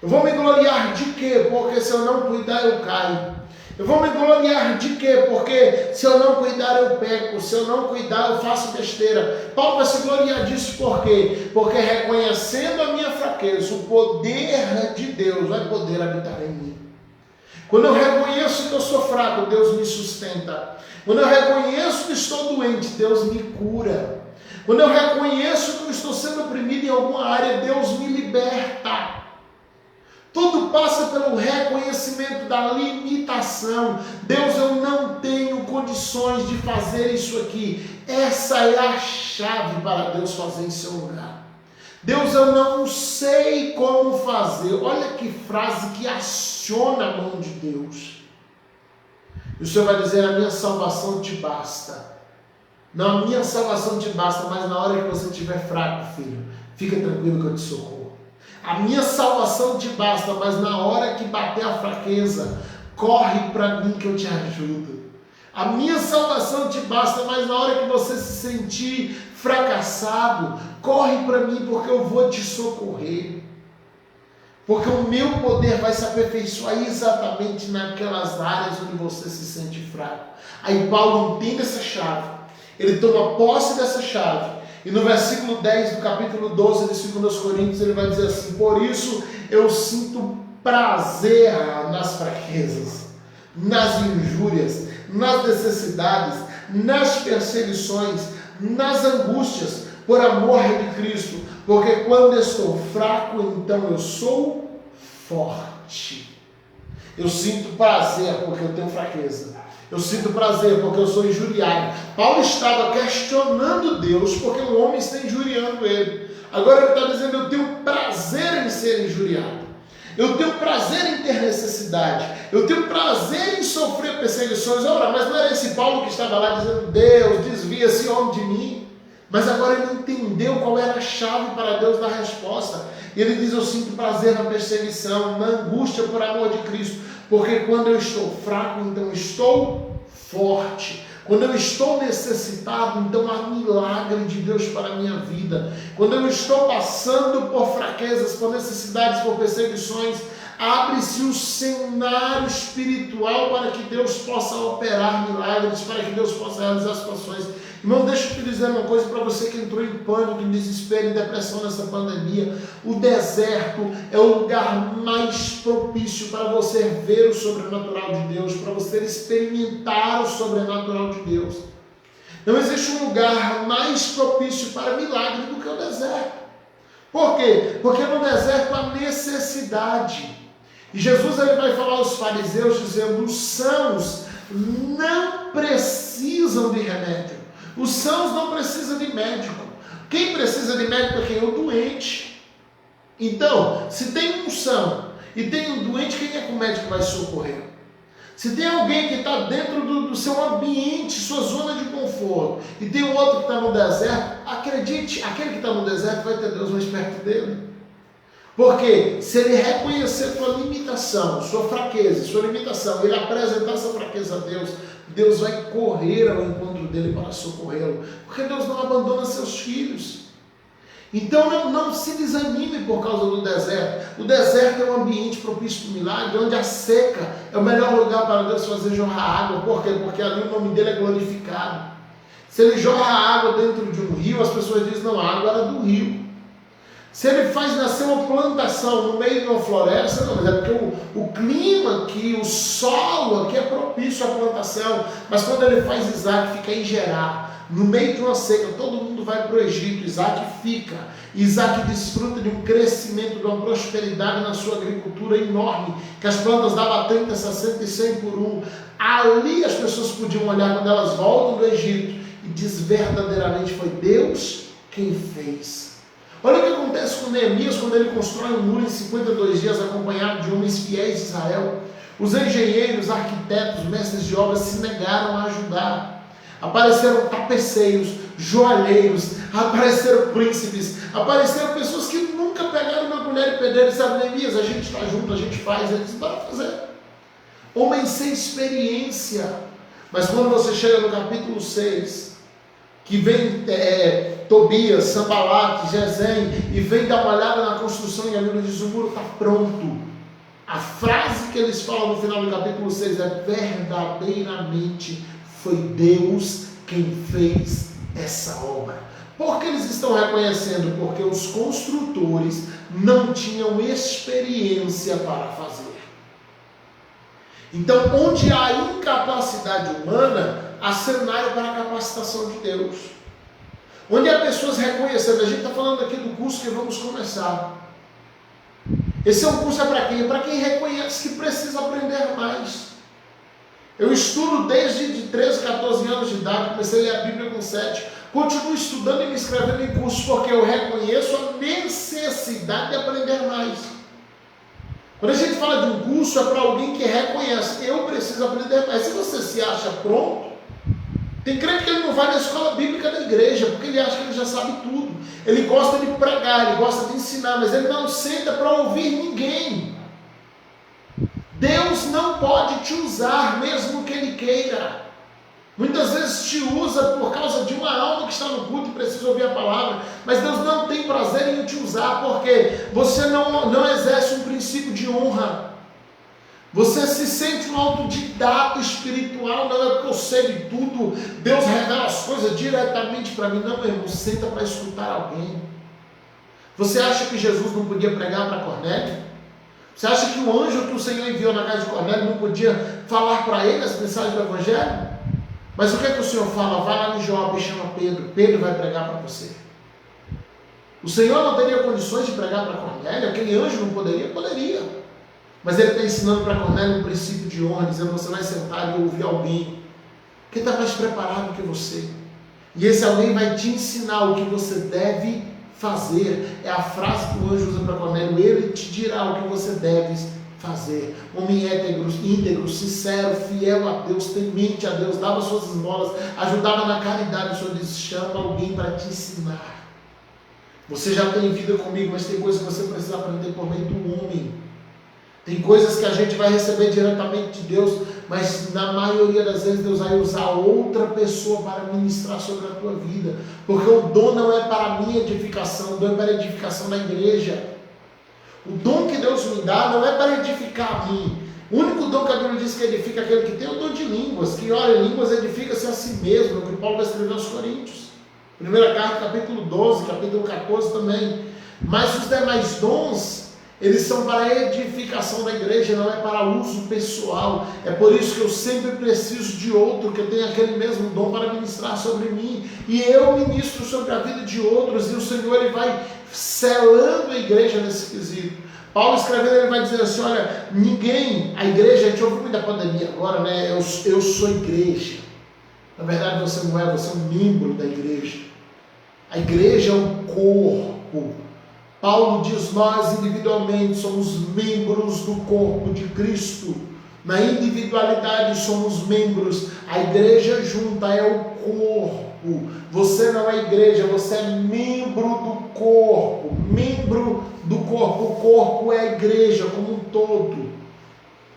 Eu vou me gloriar de quê? Porque se eu não cuidar, eu caio. Eu vou me gloriar de quê? Porque se eu não cuidar, eu peco. Se eu não cuidar, eu faço besteira. Paulo vai se gloriar disso por quê? Porque reconhecendo a minha fraqueza, o poder de Deus vai poder habitar em mim. Quando eu reconheço que eu sou fraco, Deus me sustenta. Quando eu reconheço que estou doente, Deus me cura. Quando eu reconheço que eu estou sendo oprimido em alguma área, Deus me liberta. Tudo passa pelo reconhecimento da limitação. Deus, eu não tenho condições de fazer isso aqui. Essa é a chave para Deus fazer em seu lugar. Deus, eu não sei como fazer. Olha que frase que aciona a mão de Deus. E o Senhor vai dizer, a minha salvação te basta. Não, a minha salvação te basta, mas na hora que você estiver fraco, filho, fica tranquilo que eu te socorro. A minha salvação te basta, mas na hora que bater a fraqueza, corre para mim que eu te ajudo. A minha salvação te basta, mas na hora que você se sentir fracassado, corre para mim porque eu vou te socorrer. Porque o meu poder vai se aperfeiçoar exatamente naquelas áreas onde você se sente fraco. Aí Paulo entende essa chave. Ele toma posse dessa chave. E no versículo 10 do capítulo 12 de 2 Coríntios, ele vai dizer assim: por isso eu sinto prazer nas fraquezas, nas injúrias, nas necessidades, nas perseguições, nas angústias, por amor de Cristo. Porque quando eu estou fraco, então eu sou forte. Eu sinto prazer porque eu tenho fraqueza. Eu sinto prazer porque eu sou injuriado. Paulo estava questionando Deus porque o homem está injuriando ele. Agora ele está dizendo, eu tenho prazer em ser injuriado. Eu tenho prazer em ter necessidade. Eu tenho prazer em sofrer perseguições. Ora, mas não era esse Paulo que estava lá dizendo, Deus, desvia esse homem de mim. Mas agora ele entendeu qual era a chave para Deus dar resposta. E ele diz, eu sinto prazer na perseguição, na angústia por amor de Cristo. Porque quando eu estou fraco, então estou forte. Quando eu estou necessitado, então há milagre de Deus para a minha vida. Quando eu estou passando por fraquezas, por necessidades, por perseguições, abre-se o cenário espiritual para que Deus possa operar milagres, para que Deus possa realizar situações. Irmão, deixa eu te dizer uma coisa para você que entrou em pânico, em desespero, em depressão nessa pandemia. O deserto é o lugar mais propício para você ver o sobrenatural de Deus, para você experimentar o sobrenatural de Deus. Não existe um lugar mais propício para milagre do que o deserto. Por quê? Porque no deserto há necessidade. E Jesus ele vai falar aos fariseus dizendo, os sãos não precisam de remédio. Os sãos não precisam de médico. Quem precisa de médico é quem é o doente. Então, se tem um são e tem um doente, quem é que o médico vai socorrer? Se tem alguém que está dentro do seu ambiente, sua zona de conforto, e tem um outro que está no deserto, acredite, aquele que está no deserto vai ter Deus mais perto dele. Porque se ele reconhecer sua limitação, sua fraqueza, sua limitação, ele apresentar essa fraqueza a Deus, Deus vai correr ao encontro dele para socorrê-lo. Porque Deus não abandona seus filhos. Então não se desanime por causa do deserto. O deserto é um ambiente propício para o milagre, onde a seca é o melhor lugar para Deus fazer jorrar água. Por quê? Porque ali o nome dele é glorificado. Se ele jorra água dentro de um rio, as pessoas dizem, não, a água era do rio. Se ele faz nascer uma plantação no meio de uma floresta, não, mas é porque o clima aqui, o solo aqui é propício à plantação. Mas quando ele faz Isaac, fica em Gerar, no meio de uma seca, todo mundo vai para o Egito, Isaac fica. Isaac desfruta de um crescimento, de uma prosperidade na sua agricultura enorme, que as plantas davam 30, 60 e 100 por um. Ali as pessoas podiam olhar quando elas voltam do Egito e diz verdadeiramente foi Deus quem fez. Olha o que acontece com Neemias quando ele constrói um muro em 52 dias, acompanhado de homens fiéis de Israel. Os engenheiros, arquitetos, mestres de obras se negaram a ajudar. Apareceram tapeceiros, joalheiros, apareceram príncipes, apareceram pessoas que nunca pegaram uma colher e pedreiro e disseram, Neemias, a gente está junto, a gente faz, eles vão fazer. Homens sem experiência. Mas quando você chega no capítulo 6, que vem Tobias, Sanbalate, Gesem, e vem dar uma olhada na construção e a Bíblia diz, o muro está pronto. A frase que eles falam no final do capítulo 6 é, verdadeiramente foi Deus quem fez essa obra. Por que eles estão reconhecendo? Porque os construtores não tinham experiência para fazer. Então, onde há incapacidade humana, há cenário para a capacitação de Deus. Onde há pessoas reconhecendo, a gente está falando aqui do curso que vamos começar. Esse é um curso para quem? Para quem reconhece que precisa aprender mais. Eu estudo desde 13, 14 anos de idade, comecei a ler a Bíblia com 7. Continuo estudando e me inscrevendo em cursos porque eu reconheço a necessidade de aprender mais. Quando a gente fala de um curso, é para alguém que reconhece, eu preciso aprender mais. Se você se acha pronto, tem crente que ele não vai na escola bíblica da igreja, porque ele acha que ele já sabe tudo. Ele gosta de pregar, ele gosta de ensinar, mas ele não senta para ouvir ninguém. Deus não pode te usar, mesmo que Ele queira. Muitas vezes te usa por causa de uma alma que está no culto e precisa ouvir a palavra, mas Deus não tem prazer em te usar, porque você não exerce um princípio de honra. Você se sente um autodidata espiritual, não é porque eu sei de tudo, Deus revela as coisas diretamente para mim. Não, meu irmão, senta para escutar alguém. Você acha que Jesus não podia pregar para Cornélio? Você acha que o anjo que o Senhor enviou na casa de Cornélio não podia falar para ele as mensagens do Evangelho? Mas o que é que o Senhor fala? Vai lá no Jope e chama Pedro. Pedro vai pregar para você. O Senhor não teria condições de pregar para Cornélio? Aquele anjo não poderia? Poderia. Mas ele está ensinando para Cornélio um princípio de honra, dizendo: você vai sentar e ouvir alguém que está mais preparado que você. E esse alguém vai te ensinar o que você deve fazer. É a frase que o anjo usa para Cornélio: ele te dirá o que você deve fazer. Homem íntegro, sincero, fiel a Deus, temente a Deus, dava suas esmolas, ajudava na caridade. O Senhor diz: chama alguém para te ensinar. Você já tem vida comigo, mas tem coisas que você precisa aprender por meio do homem. Tem coisas que a gente vai receber diretamente de Deus, mas na maioria das vezes Deus vai usar outra pessoa para ministrar sobre a tua vida, porque o dom não é para a minha edificação, o dom é para a edificação da igreja. O dom que Deus me dá não é para edificar a mim. O único dom que a Bíblia diz que edifica aquele que tem é o dom de línguas. Quem ora em línguas edifica-se a si mesmo, é o que Paulo vai escrever aos Coríntios. Primeira carta, capítulo 12, capítulo 14 também. Mas os demais dons, eles são para a edificação da igreja, não é para uso pessoal. É por isso que eu sempre preciso de outro que tenha aquele mesmo dom para ministrar sobre mim. E eu ministro sobre a vida de outros, e o Senhor ele vai selando a igreja nesse quesito. Paulo escrevendo, ele vai dizer assim: olha, a igreja, a gente ouviu muito da pandemia agora, né? Eu sou igreja. Na verdade você não é, você é um membro da igreja. A igreja é um corpo. Paulo diz: nós individualmente somos membros do corpo de Cristo. Na individualidade somos membros. A igreja junta é o corpo. Você não é igreja, você é membro do corpo. Membro do corpo. O corpo é a igreja como um todo.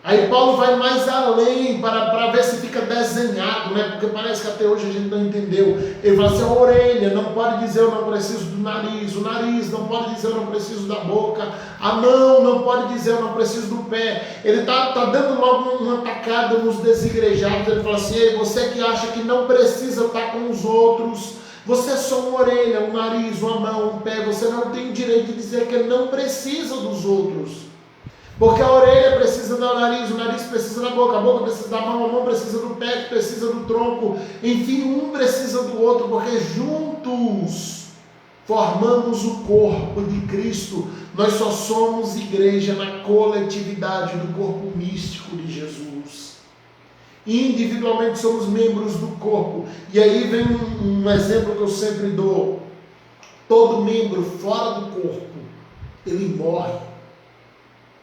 Aí Paulo vai mais além para ver se fica desenhado, né? Porque parece que até hoje a gente não entendeu. Ele fala assim: a orelha não pode dizer eu não preciso do nariz, o nariz não pode dizer eu não preciso da boca, a mão não pode dizer eu não preciso do pé. Ele está dando logo uma tacada nos desigrejados. Ele fala assim: ei, você que acha que não precisa estar com os outros, você é só uma orelha, um nariz, uma mão, um pé, você não tem o direito de dizer que não precisa dos outros. Porque a orelha precisa do nariz, o nariz precisa da boca, a boca precisa da mão, a mão precisa do pé, que precisa do tronco. Enfim, um precisa do outro, porque juntos formamos o corpo de Cristo. Nós só somos igreja na coletividade do corpo místico de Jesus. Individualmente somos membros do corpo. E aí vem um exemplo que eu sempre dou. Todo membro fora do corpo, ele morre.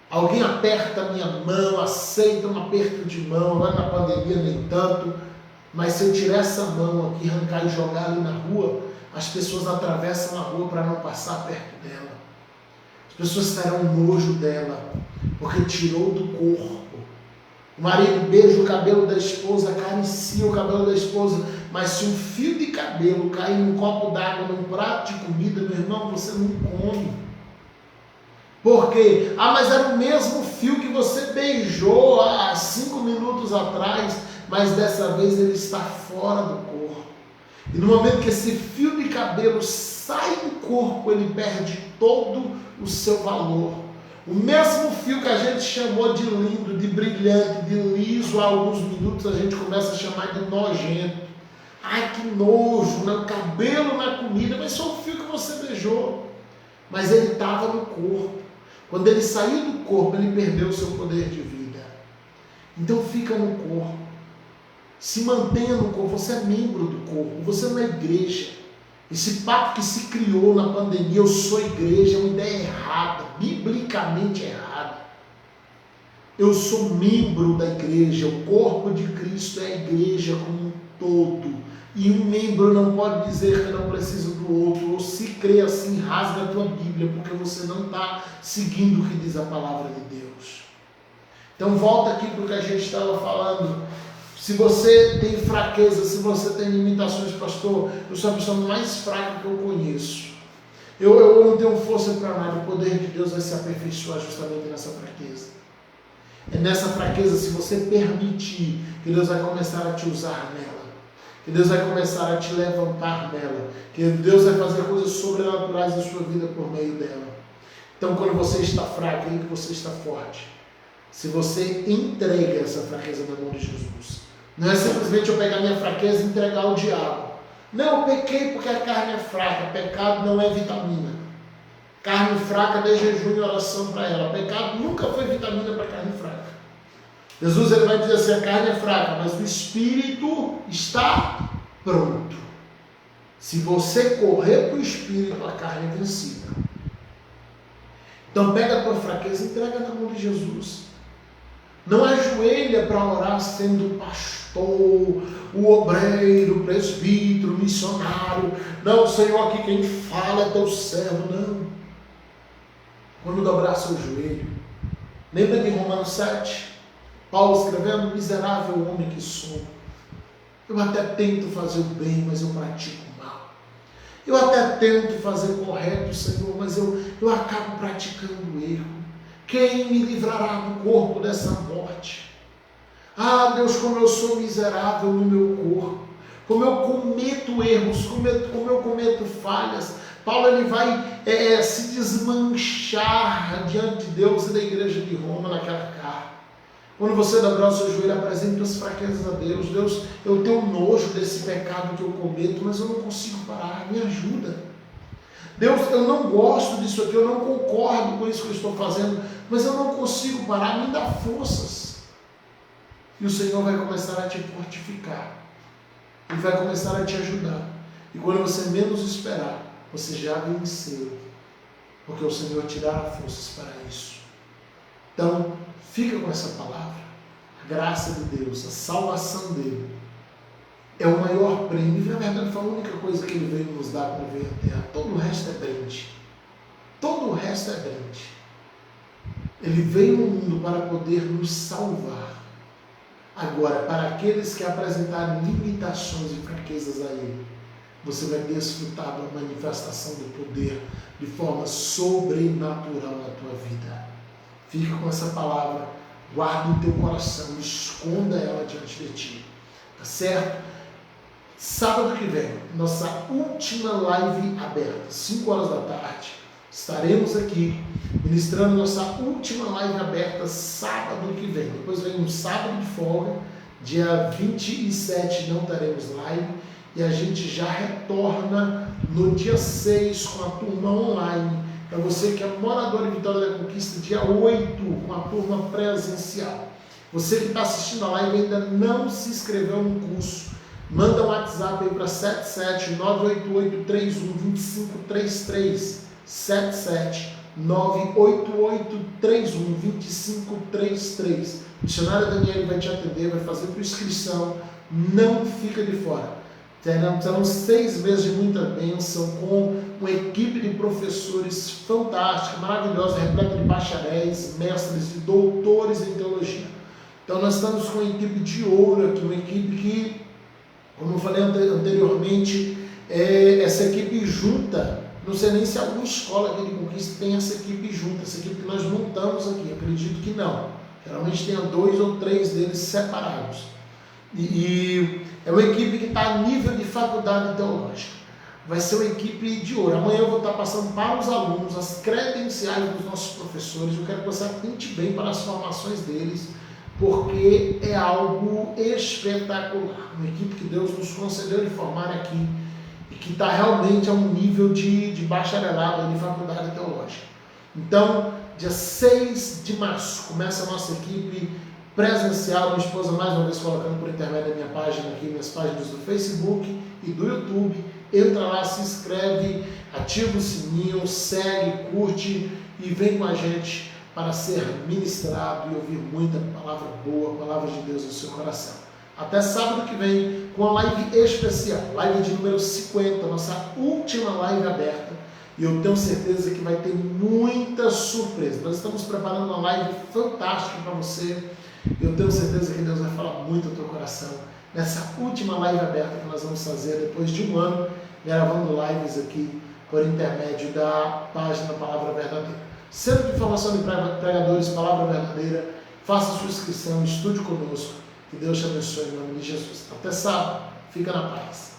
Alguém aperta a minha mão, aceita um aperto de mão, agora na pandemia nem tanto, mas se eu tirar essa mão aqui, arrancar e jogar ali na rua, as pessoas atravessam a rua para não passar perto dela. As pessoas terão nojo dela, porque tirou do corpo. O marido beija o cabelo da esposa, acaricia o cabelo da esposa, mas se um fio de cabelo cair num copo d'água, num prato de comida, meu irmão, você não come. Por quê? Mas era o mesmo fio que você beijou há 5 minutos atrás, mas dessa vez ele está fora do corpo. E no momento que esse fio de cabelo sai do corpo, ele perde todo o seu valor. O mesmo fio que a gente chamou de lindo, de brilhante, de liso, há alguns minutos a gente começa a chamar de nojento. Ai, que nojo, né? Cabelo na comida, mas só o fio que você beijou. Mas ele estava no corpo. Quando ele saiu do corpo, ele perdeu o seu poder de vida. Então fica no corpo. Se mantenha no corpo. Você é membro do corpo. Você não é igreja. Esse papo que se criou na pandemia, eu sou igreja, é uma ideia errada, biblicamente errada. Eu sou membro da igreja, o corpo de Cristo é a igreja como um todo. E um membro não pode dizer que não precisa do outro, ou se crê assim, rasga a tua Bíblia, porque você não está seguindo o que diz a palavra de Deus. Então volta aqui para o que a gente estava falando. Se você tem fraqueza, se você tem limitações, pastor, eu sou a pessoa mais fraca que eu conheço. Eu não tenho força para nada, o poder de Deus vai se aperfeiçoar justamente nessa fraqueza. É nessa fraqueza, se você permitir, que Deus vai começar a te usar nela. Que Deus vai começar a te levantar nela. Que Deus vai fazer coisas sobrenaturais na sua vida por meio dela. Então, quando você está fraco, é aí que você está forte. Se você entrega essa fraqueza na mão de Jesus. Não é simplesmente eu pegar minha fraqueza e entregar ao diabo. Não, eu pequei porque a carne é fraca. Pecado não é vitamina. Carne fraca, dê jejum e oração para ela. Pecado nunca foi vitamina para carne fraca. Jesus ele vai dizer assim, a carne é fraca, mas o espírito está pronto. Se você correr para o espírito, a carne é vencida. Então pega a tua fraqueza e entrega na mão de Jesus. Não ajoelha para orar sendo o pastor, o obreiro, o presbítero, o missionário. Não, Senhor, aqui quem fala é teu servo. Não. Quando dobrar seu joelho. Lembra de Romanos 7? Paulo escrevendo, miserável homem que sou. Eu até tento fazer o bem, mas eu pratico o mal. Eu até tento fazer o correto, Senhor, mas eu acabo praticando o erro. Quem me livrará do corpo dessa morte? Ah, Deus, como eu sou miserável no meu corpo, como eu cometo erros, como eu cometo falhas. Paulo ele vai se desmanchar diante de Deus e da igreja de Roma naquela carta. Quando você dobrar o seu joelho, apresenta as fraquezas a Deus. Deus, eu tenho nojo desse pecado que eu cometo, mas eu não consigo parar, me ajuda. Deus, eu não gosto disso aqui, eu não concordo com isso que eu estou fazendo, mas eu não consigo parar, me dá forças. E o Senhor vai começar a te fortificar. Ele vai começar a te ajudar. E quando você menos esperar, você já venceu. Porque o Senhor te dará forças para isso. Então, fica com essa palavra. A graça de Deus, a salvação dele, é o maior prêmio. E na verdade foi a única coisa que ele veio nos dar quando veio à terra. Todo o resto é brinde. Todo o resto é brinde. Ele veio no mundo para poder nos salvar. Agora, para aqueles que apresentarem limitações e fraquezas a ele, você vai desfrutar da manifestação do poder de forma sobrenatural na tua vida. Fica com essa palavra, guarda no teu coração, esconda ela diante de ti. Tá certo? Sábado que vem, nossa última live aberta, 5 horas da tarde. Estaremos aqui ministrando nossa última live aberta sábado que vem. Depois vem um sábado de folga, dia 27 não teremos live. E a gente já retorna no dia 6 com a turma online. Para você que é morador de Vitória da Conquista, dia 8 com a turma presencial. Você que está assistindo a live e ainda não se inscreveu no curso, manda um WhatsApp aí para 77988312533. 77988312533. O missionário Daniel vai te atender, vai fazer tua inscrição. Não fica de fora. Terão 6 meses de muita bênção, com uma equipe de professores fantástica, maravilhosa, repleta de bacharéis, mestres e doutores em teologia. Então nós estamos com uma equipe de ouro aqui, uma equipe que, como eu falei anteriormente, essa equipe junta, não sei nem se alguma escola aqui de Conquista tem essa equipe junta, essa equipe que nós montamos aqui, acredito que não. Geralmente tem 2 ou 3 deles separados. E é uma equipe que está a nível de faculdade teológica. vai ser uma equipe de ouro. Amanhã eu vou estar passando para os alunos as credenciais dos nossos professores. Eu quero que você atente bem para as formações deles, porque é algo espetacular. Uma equipe que Deus nos concedeu de formar aqui e que está realmente a um nível de bacharelado de faculdade teológica. Então, dia 6 de março, começa a nossa equipe presencial. Minha esposa mais uma vez colocando por intermédio da minha página aqui, minhas páginas do Facebook e do YouTube. Entra lá, se inscreve, ativa o sininho, segue, curte e vem com a gente para ser ministrado e ouvir muita palavra boa, palavra de Deus no seu coração. Até sábado que vem com a live especial, live de número 50, nossa última live aberta. E eu tenho certeza que vai ter muita surpresa. Nós estamos preparando uma live fantástica para você. Eu tenho certeza que Deus vai falar muito ao teu coração nessa última live aberta que nós vamos fazer depois de um ano, gravando lives aqui por intermédio da página Palavra Verdadeira. Centro de Formação de Pregadores, Palavra Verdadeira, faça sua inscrição, estude conosco. Que Deus te abençoe em nome de Jesus. Até sábado. Fica na paz.